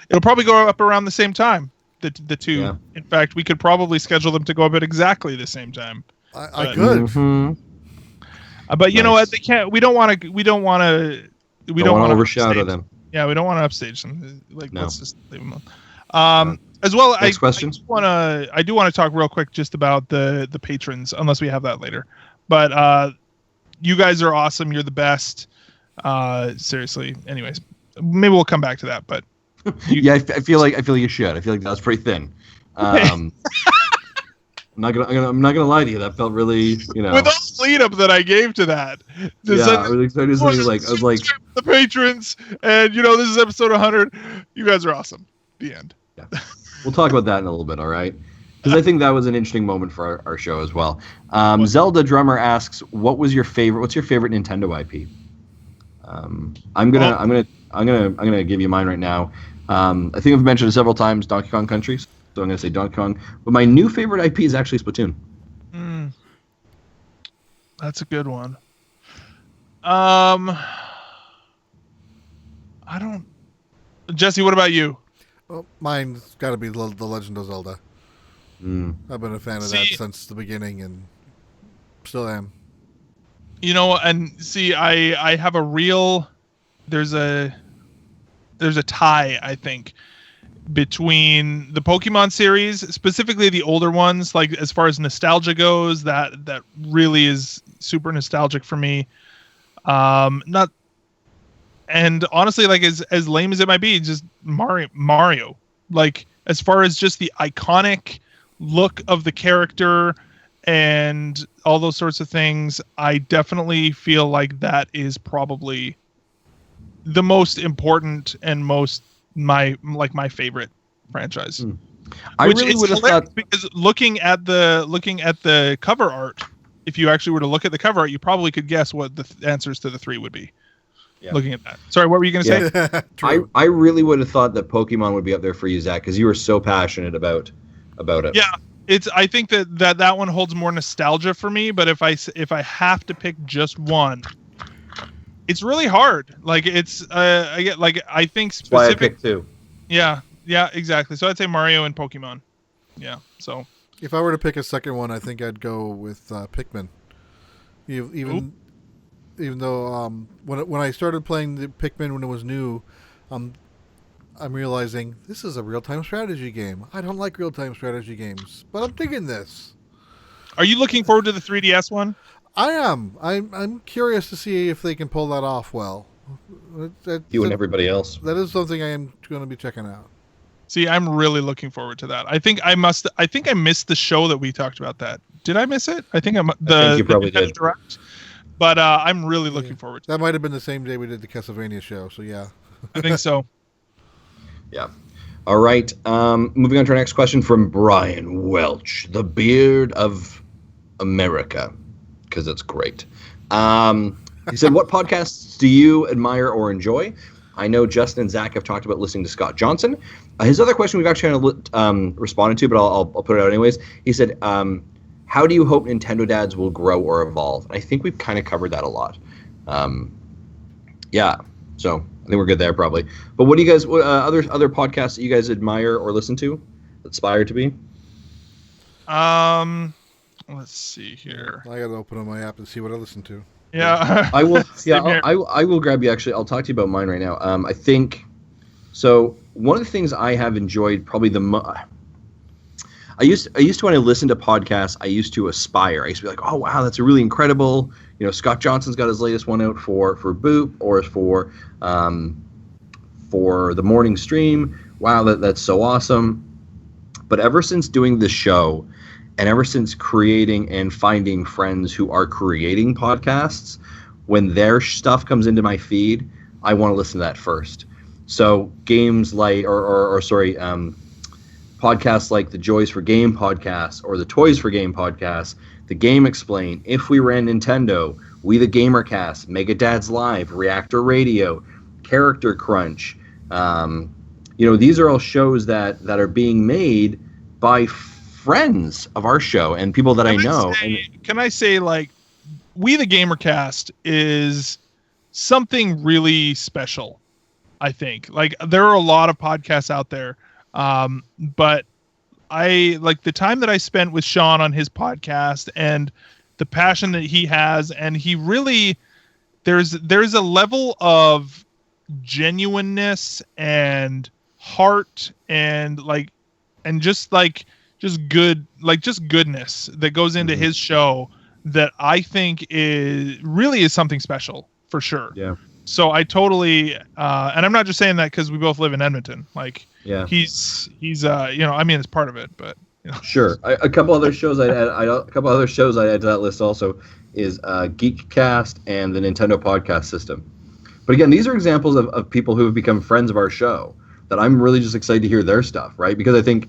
it'll probably go up around the same time. The two, yeah. In fact, we could probably schedule them to go up at exactly the same time. I could. Mm-hmm. But you know what? They can't. We don't want to. We don't want to overshadow them. Yeah, we don't want to upstage them. Let's just leave them alone. As well, next question. I do want to talk real quick just about the patrons, unless we have that later. But you guys are awesome. You're the best. Seriously. Anyways, maybe we'll come back to that. But yeah, I feel like you should. I feel like that was pretty thin. I'm not gonna lie to you. That felt really, with all the lead up that I gave to that. I was excited. I was like the patrons, and this is episode 100. You guys are awesome. The end. Yeah. We'll talk about that in a little bit, all right? Because I think that was an interesting moment for our show as well. Zelda Drummer asks, what's your favorite Nintendo IP? I'm gonna give you mine right now. I think I've mentioned it several times, Donkey Kong Country, so I'm gonna say Donkey Kong. But my new favorite IP is actually Splatoon. That's a good one. I don't. Jesse, what about you? Well, mine's got to be The Legend of Zelda. I've been a fan of that since the beginning, and still am. And see, I have a real. There's a tie, I think, between the Pokemon series, specifically the older ones, like as far as nostalgia goes, that really is super nostalgic for me. And honestly, like as lame as it might be, just Mario. Like as far as just the iconic look of the character and all those sorts of things, I definitely feel like that is probably the most important and most my favorite franchise. I Which really is would have hilarious thought. because looking at the cover art, if you actually were to look at the cover art, you probably could guess what the answers to the 3 would be. Yeah. Looking at that. Sorry, what were you going to say? I really would have thought that Pokemon would be up there for you, Zach, because you were so passionate about it. Yeah, I think that one holds more nostalgia for me. But if I have to pick just one, it's really hard. Like I think specific. That's why I picked 2. Yeah, exactly. So I'd say Mario and Pokemon. Yeah. So if I were to pick a second one, I think I'd go with Pikmin. Even though when I started playing the Pikmin when it was new, I'm realizing this is a real-time strategy game. I don't like real-time strategy games, but I'm digging this. Are you looking forward to the 3DS one? I am. I'm curious to see if they can pull that off well. You and everybody else. That is something I am going to be checking out. See, I'm really looking forward to that. I think I missed the show that we talked about that. Did I miss it? I think you probably did. Direct. But I'm really looking forward to that. Might have been the same day we did the Castlevania show, so yeah. I think so. Yeah. All right. Moving on to our next question from Brian Welch, the beard of America, because it's great. He said, what podcasts do you admire or enjoy? I know Justin and Zach have talked about listening to Scott Johnson. His other question we've actually kind of responded to, but I'll put it out anyways. He said, how do you hope Nintendo Dads will grow or evolve? And I think we've kind of covered that a lot. Yeah, so I think we're good there probably. But what do you guys, other podcasts that you guys admire or listen to, aspire to be? Let's see here. I gotta open up my app and see what I listen to. Yeah, I will. Yeah, I will grab you. Actually, I'll talk to you about mine right now. I think so. One of the things I have enjoyed probably I used to when I listened to podcasts, I used to aspire. I used to be like, oh wow, that's a really incredible. Scott Johnson's got his latest one out for Boop or for the morning stream. Wow, that's so awesome. But ever since doing this show, and ever since creating and finding friends who are creating podcasts, when their stuff comes into my feed, I want to listen to that first. So games like, podcasts like the Joys for Game podcast or the Toys for Game podcast, the Game Explain, If We Ran Nintendo, We the Gamercast, Mega Dads Live, Reactor Radio, Character Crunch. These are all shows that are being made by friends of our show and people that I know. Can I say, like, We the Gamercast is something really special, I think. Like, there are a lot of podcasts out there, but I like the time that I spent with Sean on his podcast and the passion that he has, and he really there's a level of genuineness and heart and just goodness that goes into his show that I think is something special for sure. Yeah. So I totally, and I'm not just saying that because we both live in Edmonton. Like, yeah, he's it's part of it, but Sure. A couple other shows I add to that list also is Geekcast and the Nintendo Podcast System. But again, these are examples of people who have become friends of our show that I'm really just excited to hear their stuff, right? Because I think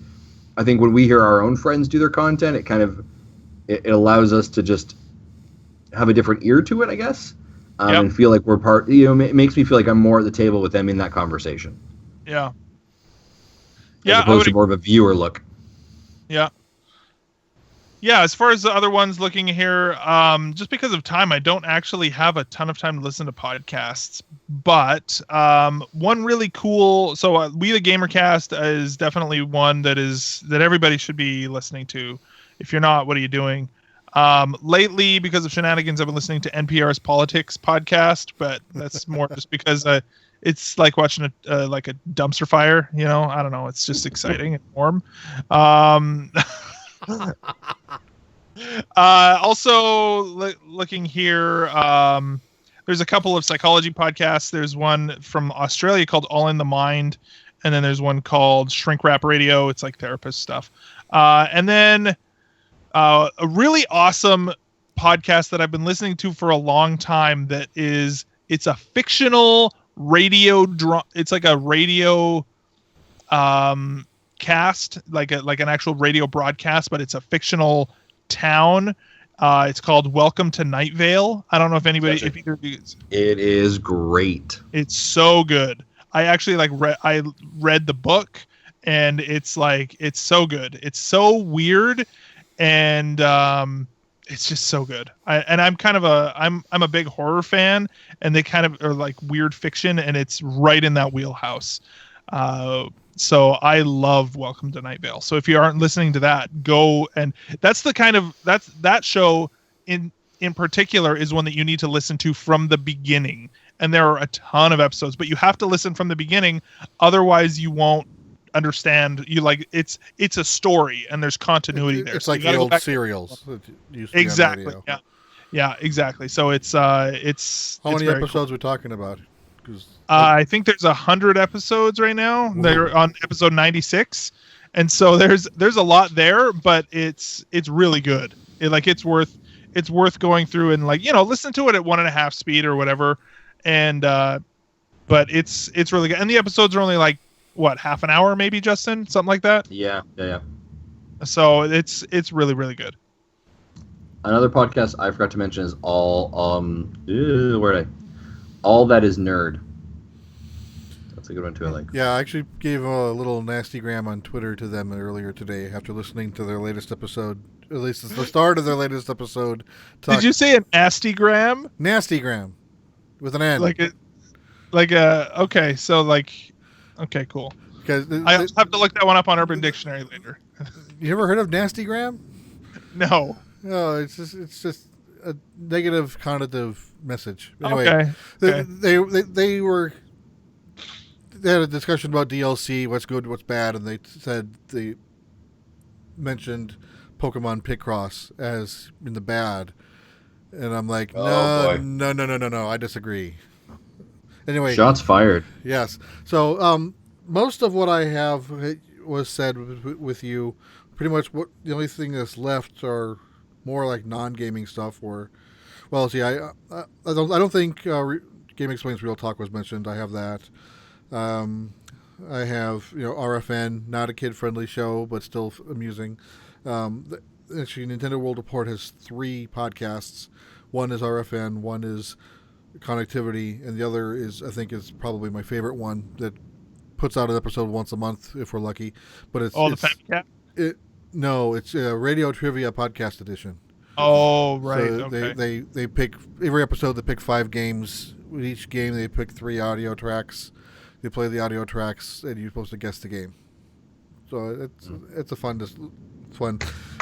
when we hear our own friends do their content, it allows us to just have a different ear to it, I guess. And feel like we're part, it makes me feel like I'm more at the table with them in that conversation. Yeah. As opposed to more of a viewer look. Yeah. Yeah, as far as the other ones looking here, just because of time, I don't actually have a ton of time to listen to podcasts. But one really cool, so We the Gamercast is definitely one that everybody should be listening to. If you're not, what are you doing? Lately, because of shenanigans, I've been listening to NPR's Politics podcast, but that's more just because it's like watching a dumpster fire. I don't know. It's just exciting and warm. Also, looking here, there's a couple of psychology podcasts. There's one from Australia called All in the Mind, and then there's one called Shrink Wrap Radio. It's like therapist stuff. And then a really awesome podcast that I've been listening to for a long time it's a fictional it's like a radio cast, like an actual radio broadcast, but it's a fictional town. It's called Welcome to Night Vale. I don't know if anybody, if either of you. It is great. It's so good. I actually I read the book, and it's so good. It's so weird, and it's just so good. I'm a big horror fan, and they kind of are like weird fiction, and it's right in that wheelhouse. So I love Welcome to Night Vale. So if you aren't listening to that, go, and that's that show in particular is one that you need to listen to from the beginning. And there are a ton of episodes, but you have to listen from the beginning, otherwise you won't understand. It's a story, and there's continuity there. It's so like the old serials. Exactly. Yeah, exactly. So it's how many episodes we're talking about? I think there's 100 episodes right now. Ooh. They're on episode 96, and so there's a lot there, but it's really good. It's worth going through and listen to it at 1.5 speed or whatever, and but it's really good. And the episodes are only half an hour maybe, Justin, something like that. Yeah. So it's really, really good. Another podcast I forgot to mention is All That Is Nerd. That's a good one too. I like. Yeah, I actually gave a little nastygram on Twitter to them earlier today after listening to their latest episode. At least it's the start of their latest episode. Did you say an nastygram? Nastygram, with an N. Okay, so okay, cool. I have to look that one up on Urban Dictionary later. You ever heard of nastygram? No. No, it's just a negative connotative message. Anyway, okay. They had a discussion about DLC, what's good, what's bad, and they mentioned Pokemon Picross as in the bad, and I'm like, no, I disagree. Anyway, shots fired. Yes. So most of what I have was said with you. Pretty much the only thing that's left are more like non-gaming stuff. I don't think Game Explains Real Talk was mentioned. I have that. I have RFN, not a kid-friendly show, but still amusing. Actually, Nintendo World Report has 3 podcasts. One is RFN, one is Connectivity, and the other is probably my favorite one that puts out an episode once a month if we're lucky. But it's the Fat Cat? No, it's a Radio Trivia Podcast Edition. Oh, right. So okay. They pick every episode. They pick 5 games. With each game, they pick 3 audio tracks. They play the audio tracks, and you're supposed to guess the game. So it's a fun. And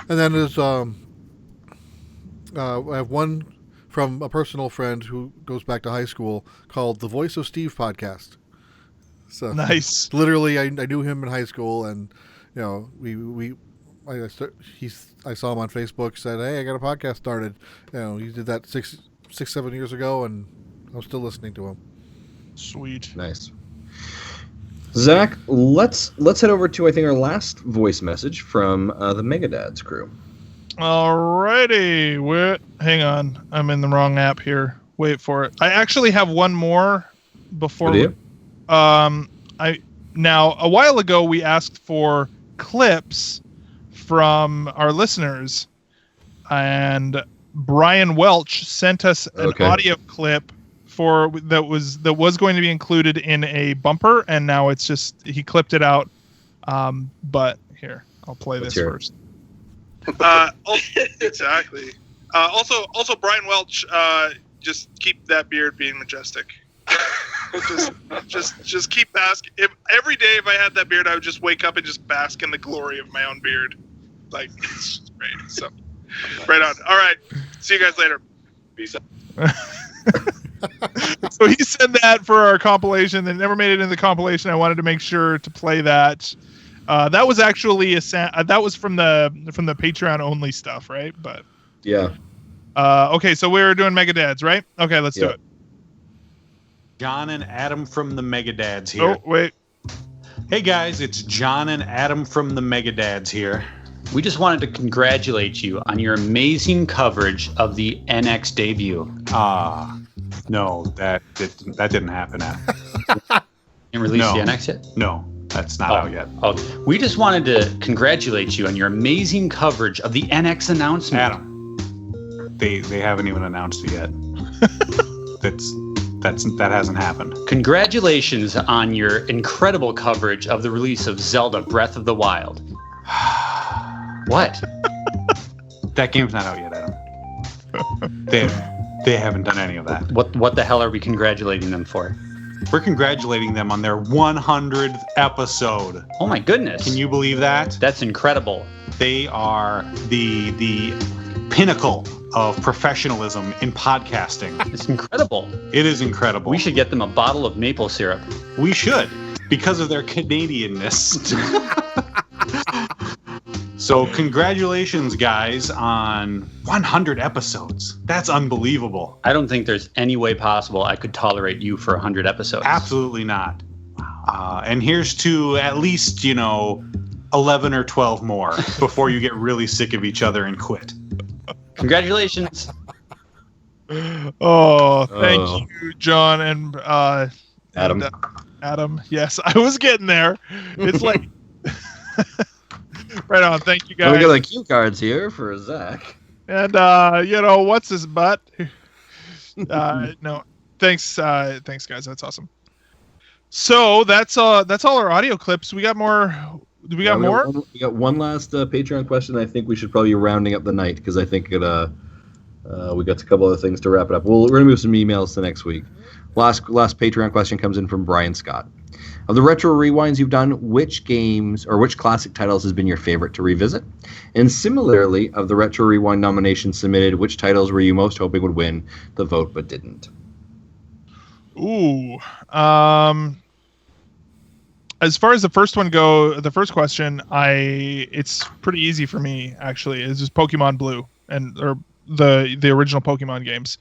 then there's I have one from a personal friend who goes back to high school called the Voice of Steve podcast. So nice. Literally, I knew him in high school, and I saw him on Facebook. Said, "Hey, I got a podcast started." He did that 6-7 years ago, and I'm still listening to him. Sweet. Nice. Zach, let's head over to I think our last voice message from the Megadads crew. Alrighty, hang on, I'm in the wrong app here. Wait for it. I actually have one more before. Do you? Now a while ago we asked for clips from our listeners, and Brian Welch sent us an audio clip that was going to be included in a bumper, and now it's just he clipped it out. But here, I'll play this first. Exactly. Also, Brian Welch, just keep that beard being majestic. just keep basking. Every day if I had that beard, I would just wake up and just bask in the glory of my own beard. It's great. So, right on. All right. See you guys later. Peace out. So he said that for our compilation. They never made it in the compilation. I wanted to make sure to play that. That was actually that was from the Patreon only stuff, right? But yeah. Okay, so we're doing Megadads, right? Okay, let's do it. John and Adam from the Megadads here. Oh, wait. Hey guys, it's John and Adam from the Megadads here. We just wanted to congratulate you on your amazing coverage of the NX debut. No, that didn't happen, Adam. And release No. the NX yet? No, that's not out yet. Oh, we just wanted to congratulate you on your amazing coverage of the NX announcement. Adam, they haven't even announced it yet. that hasn't happened. Congratulations on your incredible coverage of the release of Zelda Breath of the Wild. What? That game's not out yet, Adam. They haven't done any of that. What the hell are we congratulating them for? We're congratulating them on their 100th episode. Oh my goodness. Can you believe that? That's incredible. They are the pinnacle of professionalism in podcasting. It's incredible. It is incredible. We should get them a bottle of maple syrup. We should, because of their Canadianness. So congratulations, guys, on 100 episodes. That's unbelievable. I don't think there's any way possible I could tolerate you for 100 episodes. Absolutely not. And here's to at least, 11 or 12 more before you get really sick of each other and quit. Congratulations. Oh, thank you, John and Adam. Adam, yes, I was getting there. It's like right on. Thank you, guys. We got the cue cards here for Zach. And what's his butt? No, thanks, guys. That's awesome. So that's all our audio clips. We got more. Do we got more? We got one last Patreon question. I think we should probably be rounding up the night because I think we got a couple other things to wrap it up. We're gonna move some emails to next week. Last Patreon question comes in from Brian Scott. Of the retro rewinds you've done, which games or which classic titles has been your favorite to revisit? And similarly, of the retro rewind nominations submitted, which titles were you most hoping would win the vote but didn't? Ooh. As far as the first question, it's pretty easy for me actually. It's just Pokemon Blue or the original Pokemon games.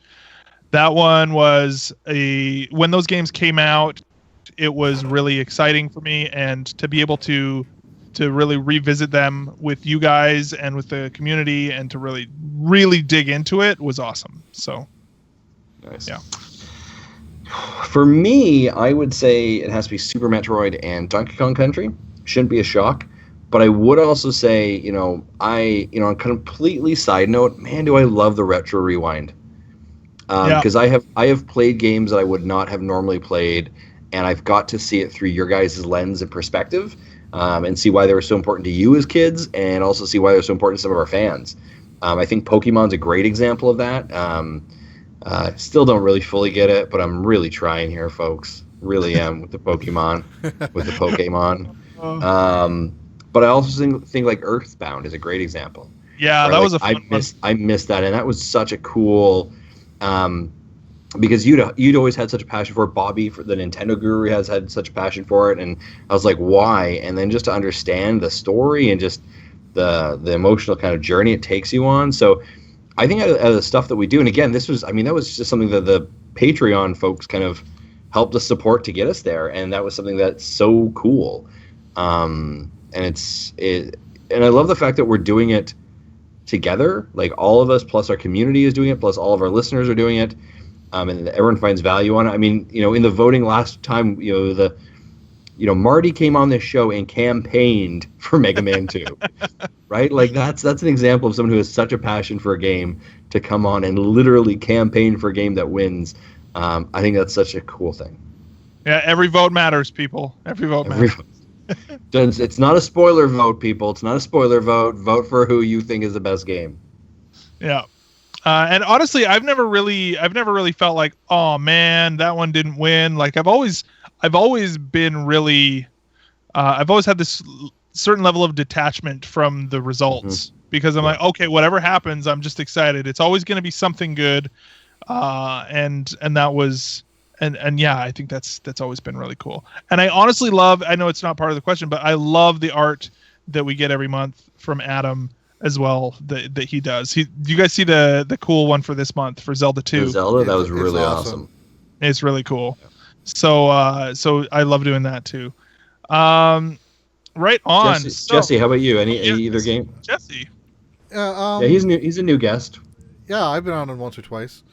That one was when those games came out, it was really exciting for me, and to be able to really revisit them with you guys and with the community and to really dig into it was awesome. So nice. Yeah. For me, I would say it has to be Super Metroid and Donkey Kong Country. Shouldn't be a shock. But I would also say, on a completely side note, man, do I love the retro rewind. Because I have played games that I would not have normally played, and I've got to see it through your guys' lens and perspective, and see why they were so important to you as kids, and also see why they're so important to some of our fans. I think Pokemon's a great example of that. Still don't really fully get it, but I'm really trying here, folks. Really am with the Pokemon. But I also think like Earthbound is a great example. Yeah, that was a fun one. I missed that, and that was such a cool. Because you'd always had such a passion for it. Bobby, for the Nintendo Guru, has had such a passion for it, and I was like, why? And then just to understand the story and just the emotional kind of journey it takes you on. So I think out of the stuff that we do, and again, that was just something that the Patreon folks kind of helped us support to get us there, and that was something that's so cool. And I love the fact that we're doing it together, like all of us plus our community is doing it, plus all of our listeners are doing it, and everyone finds value on it. I mean, in the voting last time, Marty came on this show and campaigned for Mega Man 2, right? Like that's an example of someone who has such a passion for a game to come on and literally campaign for a game that wins. I think that's such a cool thing. Yeah, every vote matters, people. Every vote matters. It's not a spoiler vote, people. It's not a spoiler vote. Vote for who you think is the best game. Yeah. And honestly, I've never really felt like, oh man, that one didn't win. Like I've always been really, I've always had this certain level of detachment from the results because I'm like, okay, whatever happens, I'm just excited. It's always going to be something good. And that was, and yeah, I think that's always been really cool. And I honestly love, I know it's not part of the question, but I love the art that we get every month from Adam as well that he does. Do you guys see the cool one for this month for Zelda 2? Zelda, that was really awesome. It's really cool. So I love doing that too. Right on. Jesse, how about you? Any either game? Jesse. Yeah, yeah, he's a new guest. Yeah, I've been on it once or twice.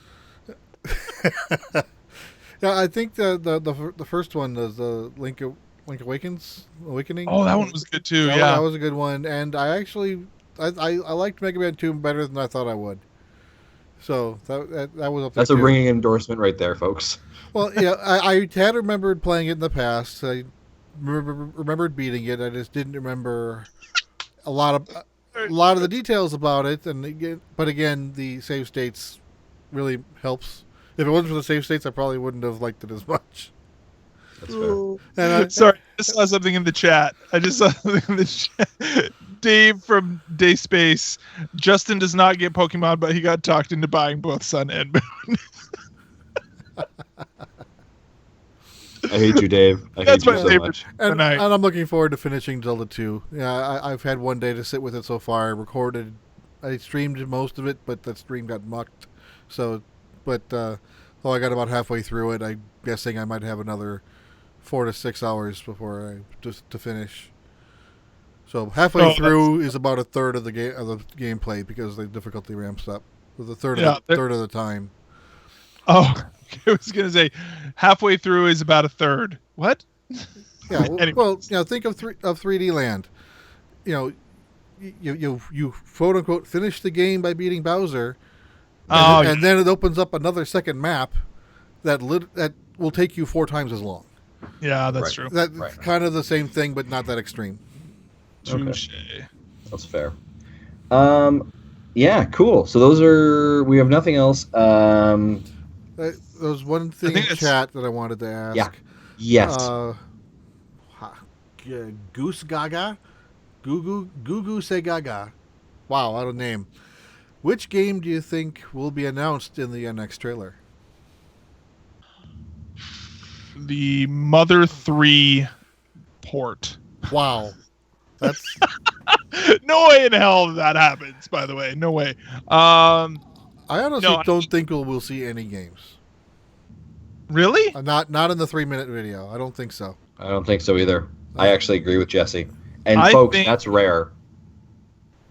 Yeah, I think the first one was the Link Awakening. Oh, that one was good too. That Yeah, was a good one, and I actually I liked Mega Man 2 better than I thought I would. So that was up there. That's a too. ringing endorsement right there, folks. Well, yeah, I had remembered playing it in the past. I remembered beating it. I just didn't remember a lot of the details about it. But again, the save states really helps. If it wasn't for the save states, I probably wouldn't have liked it as much. That's fair. And sorry, I just saw something in the chat. Dave from Day Space. Justin does not get Pokemon, but he got talked into buying both Sun and Moon. I hate you, Dave. That's my so favorite much. And I'm looking forward to finishing Zelda 2. Yeah, I've had one day to sit with it so far. I streamed most of it, but that stream got mucked. So, I got about halfway through it. I'm guessing I might have another 4 to 6 hours before to finish. So halfway through is about a third of the gameplay because the difficulty ramps up with a third of the time. Oh, I was gonna say halfway through is about a third. What? Yeah. Well, think of 3D Land. You quote unquote finish the game by beating Bowser, and then it opens up another second map that will take you 4 times as long. Yeah, that's true. That's kind of the same thing, but not that extreme. Touche. That's fair. Yeah, cool. So we have nothing else. There was one thing in chat that I wanted to ask. Yeah. Yes. Goose Gaga? Gugu Say Gaga. Wow, what a name. Which game do you think will be announced in the NX trailer? The Mother 3 port. Wow. That's no way in hell that happens, by the way. No way. I honestly don't think we'll see any games. Really? Not in the 3-minute video. I don't think so. I don't think so either. I actually agree with Jesse. And folks, that's rare.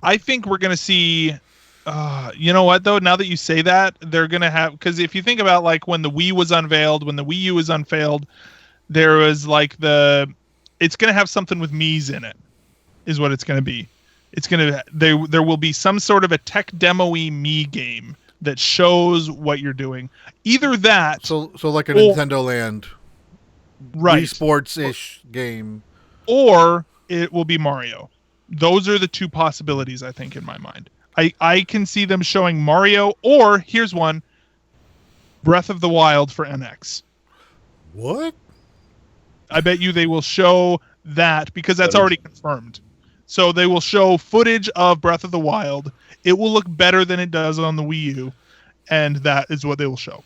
I think we're going to see... you know what, though? Now that you say that, they're going to have... Because if you think about like when the Wii was unveiled, when the Wii U was unveiled, there was like it's going to have something with Mii's in it, is what it's going to be. It's going to... There will be some sort of a tech demo-y Mii game that shows what you're doing. Either that... So like a Nintendo Land... Right. Wii Sports-ish game. Or it will be Mario. Those are the two possibilities, I think, in my mind. I can see them showing Mario, or here's one, Breath of the Wild for NX. What? I bet you they will show that because that's already confirmed. So they will show footage of Breath of the Wild. It will look better than it does on the Wii U, and that is what they will show.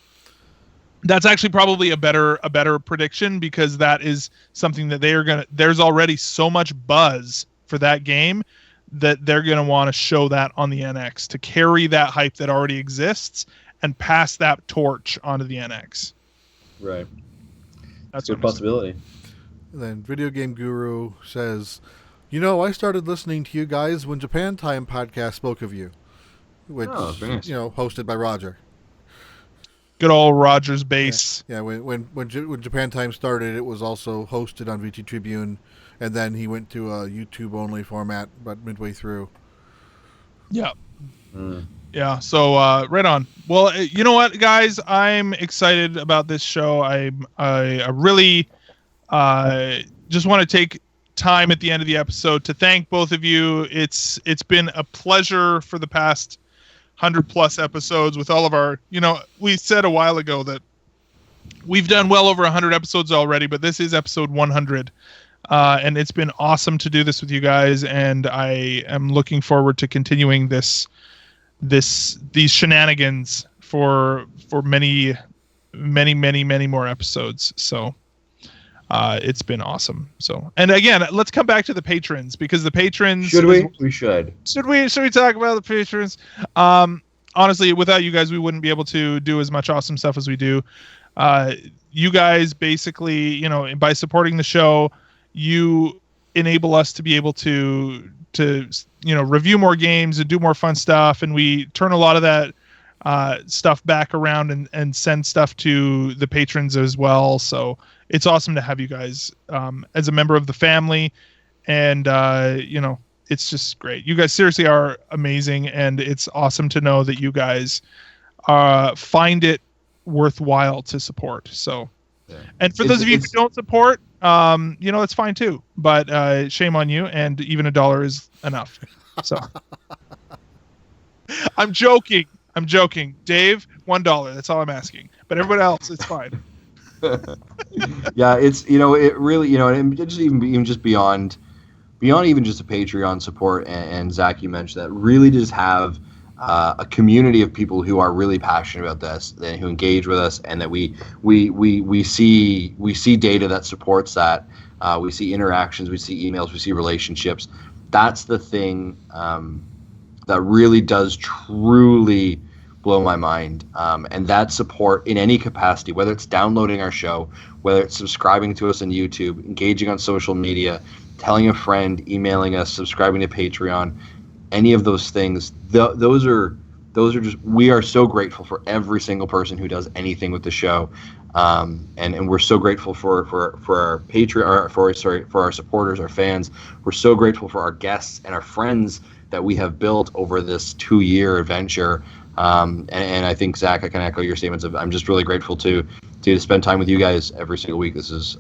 That's actually probably a better prediction because that is something that there's already so much buzz for that game that they're going to want to show that on the NX to carry that hype that already exists and pass that torch onto the NX. Right. That's a possibility. And then Video Game Guru says, I started listening to you guys when Japan Time podcast spoke of you, which, nice. Hosted by Roger. Good old Roger's base. Yeah, when Japan Time started, it was also hosted on VT Tribune, and then he went to a YouTube-only format about midway through. Yeah. Yeah, so right on. Well, you know what, guys? I'm excited about this show. I really just want to take time at the end of the episode to thank both of you. It's been a pleasure for the past 100+ episodes with all of our, we said a while ago that we've done well over 100 episodes already, but this is episode 100. And it's been awesome to do this with you guys, and I am looking forward to continuing these shenanigans for many more episodes. So it's been awesome. So, and again, let's come back to the patrons, because the patrons We should we talk about the patrons? Honestly, without you guys, we wouldn't be able to do as much awesome stuff as we do. You guys basically, by supporting the show, you enable us to be able to review more games and do more fun stuff, and we turn a lot of that stuff back around and send stuff to the patrons as well. So it's awesome to have you guys as a member of the family, and it's just great. You guys seriously are amazing, and it's awesome to know that you guys find it worthwhile to support. So, and for those of you who don't support, it's fine too. But shame on you, and even $1 is enough. So, I'm joking. Dave, $1. That's all I'm asking. But everybody else, it's fine. Yeah, it's it really and just even just beyond even just a Patreon support, and Zach, you mentioned that, really just have a community of people who are really passionate about this, and who engage with us, and that we see data that supports that. We see interactions, we see emails, we see relationships. That's the thing that really does truly blow my mind, and that support in any capacity, whether it's downloading our show, whether it's subscribing to us on YouTube, engaging on social media, telling a friend, emailing us, subscribing to Patreon, any of those things, those are just, we are so grateful for every single person who does anything with the show, and we're so grateful for our Patreon, for our supporters, our fans. We're so grateful for our guests and our friends that we have built over this 2-year adventure. And I think, Zach, I can echo your statements of, I'm just really grateful to spend time with you guys every single week. This is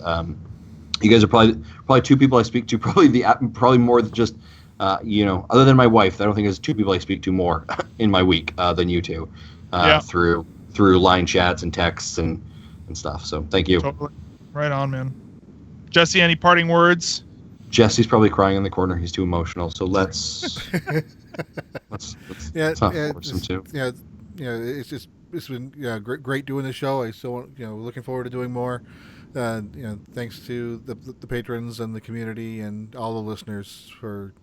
you guys are probably two people I speak to, probably more than just other than my wife. I don't think there's two people I speak to more in my week than you two, through line chats and texts and stuff. So thank you. Totally. Right on, man. Jesse, any parting words? Jesse's probably crying in the corner. He's too emotional. So let's not force him to. It's been great doing the show. I still want, looking forward to doing more. Thanks to the patrons and the community and all the listeners for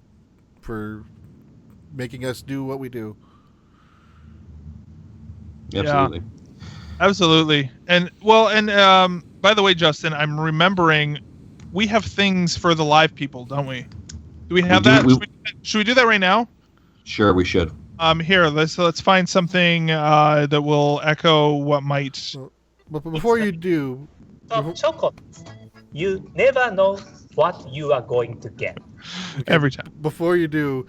making us do what we do. Absolutely. Yeah, absolutely. And by the way, Justin, I'm remembering we have things for the live people, don't we? Do we have that? Should we do that right now? Sure, we should. Here, let's find something that will echo what might. But before you do, chocolate. You never know what you are going to get. Every time. Before you do,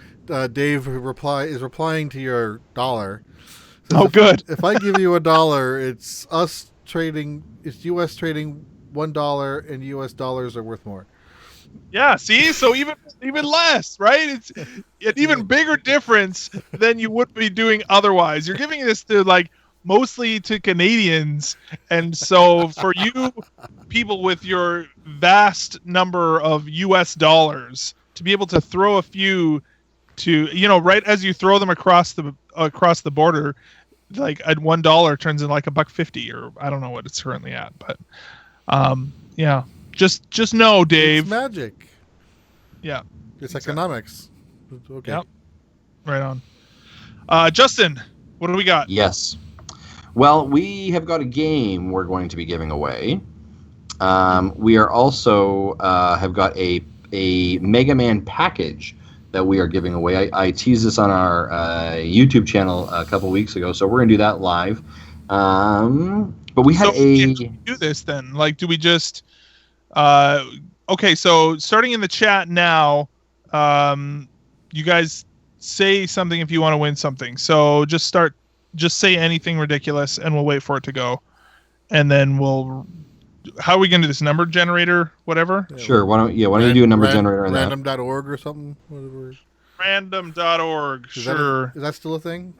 Dave is replying to your $1. Oh, good. If I give you $1, it's us trading. It's U.S. trading $1, and U.S. dollars are worth more. Yeah. See, so even less, right? It's an even bigger difference than you would be doing otherwise. You're giving this to mostly to Canadians, and so for you people with your vast number of US dollars to be able to throw a few to right as you throw them across the border, like at $1 turns into like $1.50, or I don't know what it's currently at, but yeah, just know, Dave, it's magic. Yeah, it's economics. Okay. Yep. Right on. Justin, what do we got? Yes. Well, we have got a game we're going to be giving away. We are also have got a Mega Man package that we are giving away. I teased this on our YouTube channel a couple weeks ago, so we're going to do that live. But we had do this then. Do we just... okay, so starting in the chat now, you guys say something if you want to win something. So just say anything ridiculous, and we'll wait for it to go, and then we'll. How are we gonna do this? Number generator, whatever. Yeah, sure. Why don't you do a number generator on that? Random.org or something. Whatever. Random.org. Sure. Is that still a thing?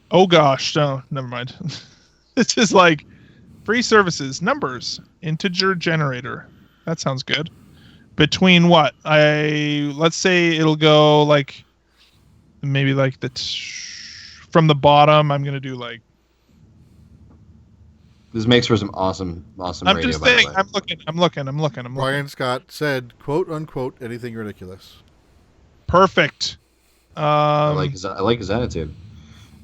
Oh gosh, no. Never mind. It's just free services, numbers, integer generator. That sounds good. Between what? Let's say it'll go maybe from the bottom. I'm gonna do This makes for some awesome I'm radio. Just saying. I'm looking. Ryan Scott said, "quote unquote anything ridiculous." Perfect. I like his attitude.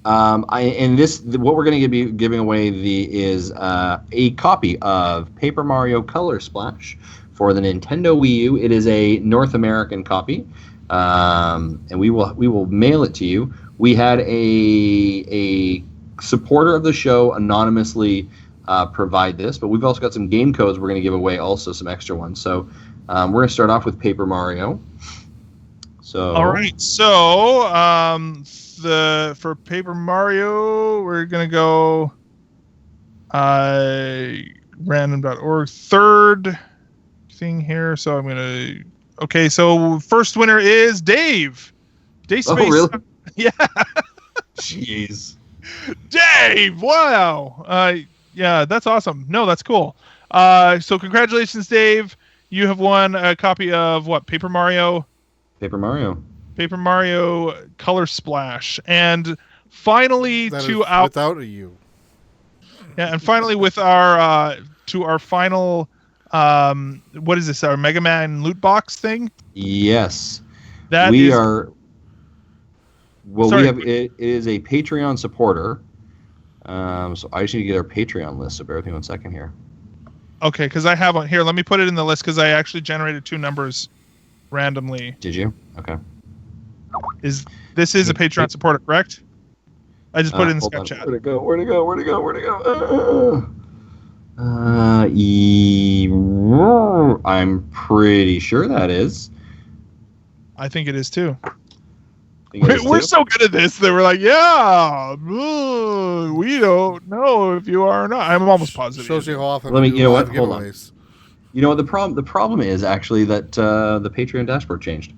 What we're going to be giving away is a copy of Paper Mario Color Splash for the Nintendo Wii U. It is a North American copy, and we will mail it to you. We had a supporter of the show anonymously provide this, but we've also got some game codes we're going to give away, also some extra ones. So we're going to start off with Paper Mario. So all right, so for Paper Mario, we're going to go random.org third thing here. So I'm going to okay, so first winner is Dave. Dave Space. Oh, really? Yeah. Jeez. Dave, wow. Yeah, that's awesome. No, that's cool. So congratulations, Dave. You have won a copy of what? Paper Mario Color Splash. And finally without a U. Yeah, and finally with our to our final what is this? Our Mega Man loot box thing? Yes. Well, we have it is a Patreon supporter. So I just need to get our Patreon list. So bear with me 1 second here. Okay, because I have one here. Let me put it in the list because I actually generated 2 numbers randomly. Did you? Okay. This is a Patreon supporter, correct? I just put it in the Skype chat. Where'd it go? I'm pretty sure that is. I think it is too. We're so good at this that we're like, yeah, we don't know if you are or not. I'm almost positive. Shows you how often. You know what? Hold on. You know what the problem is actually that the Patreon dashboard changed.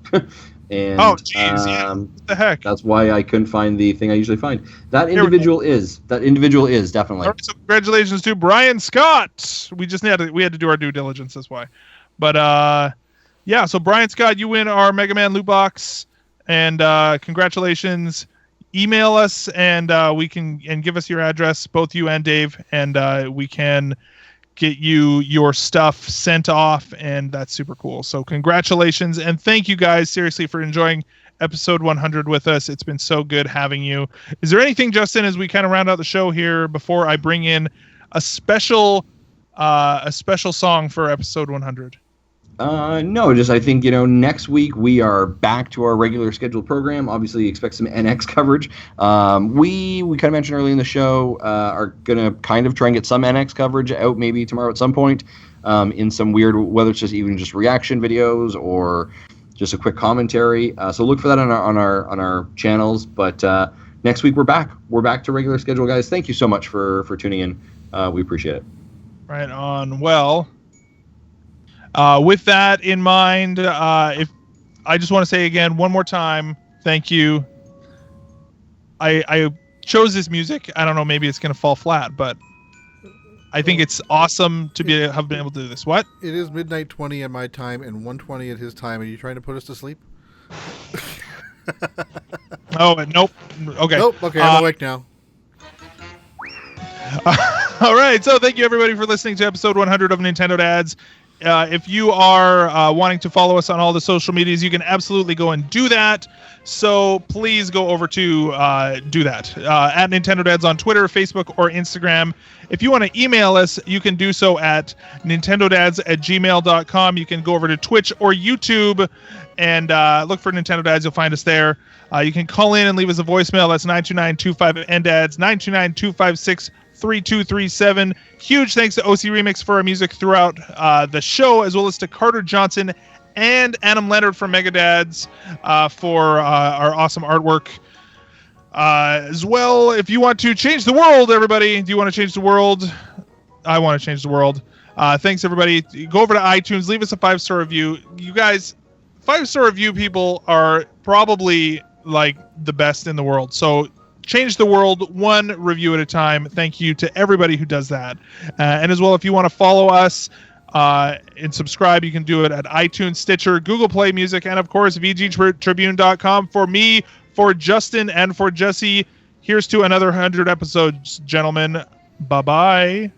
And oh, jeez, yeah. What the heck? That's why I couldn't find the thing I usually find. That individual is definitely. Right, so congratulations to Brian Scott. We had to do our due diligence. That's why. But yeah. So Brian Scott, you win our Mega Man loot box, and congratulations. Email us and we can give us your address, both you and Dave, and we can get you your stuff sent off, and that's super cool. So congratulations, and thank you guys seriously for enjoying episode 100 with us. It's been so good having you. Is there anything, Justin, as we kind of round out the show here before I bring in a special song for episode 100? No, just I think, next week we are back to our regular scheduled program. Obviously, expect some NX coverage. We kind of mentioned early in the show are going to kind of try and get some NX coverage out maybe tomorrow at some point in some weird, whether it's just reaction videos or just a quick commentary. So look for that on our channels. But next week we're back. We're back to regular schedule, guys. Thank you so much for tuning in. We appreciate it. Right on. Well. With that in mind, if I just want to say again one more time, thank you. I chose this music. I don't know, maybe it's going to fall flat, but I think it's awesome to have been able to do this. What? It is midnight 20 at my time and 1:20 at his time. Are you trying to put us to sleep? Oh, nope. Okay. Nope. Okay, I'm awake now. All right. So thank you everybody for listening to episode 100 of Nintendo Dads. If you are wanting to follow us on all the social medias, you can absolutely go and do that. So please go over to do that. At Nintendo Dads on Twitter, Facebook, or Instagram. If you want to email us, you can do so at nintendodads@gmail.com. You can go over to Twitch or YouTube and look for Nintendo Dads. You'll find us there. You can call in and leave us a voicemail. That's 929-25-NDADS, 929-256-3237. Huge thanks to OC Remix for our music throughout the show, as well as to Carter Johnson and Adam Leonard from Megadads for our awesome artwork. As well, if you want to change the world, everybody, do you want to change the world? I want to change the world. Thanks, everybody. Go over to iTunes, leave us a 5-star review. You guys, 5-star review people are probably like the best in the world. So change the world one review at a time. Thank you to everybody who does that. And as well, if you want to follow us and subscribe, you can do it at iTunes, Stitcher, Google Play Music, and of course, VGTribune.com. For me, for Justin, and for Jesse, here's to another 100 episodes, gentlemen. Bye-bye.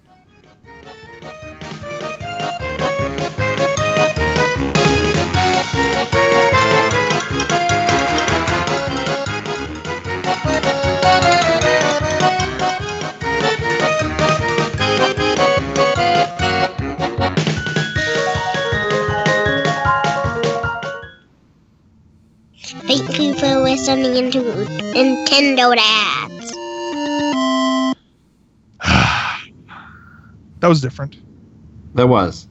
Thank you for listening to Nintendo Dads. That was different. That was.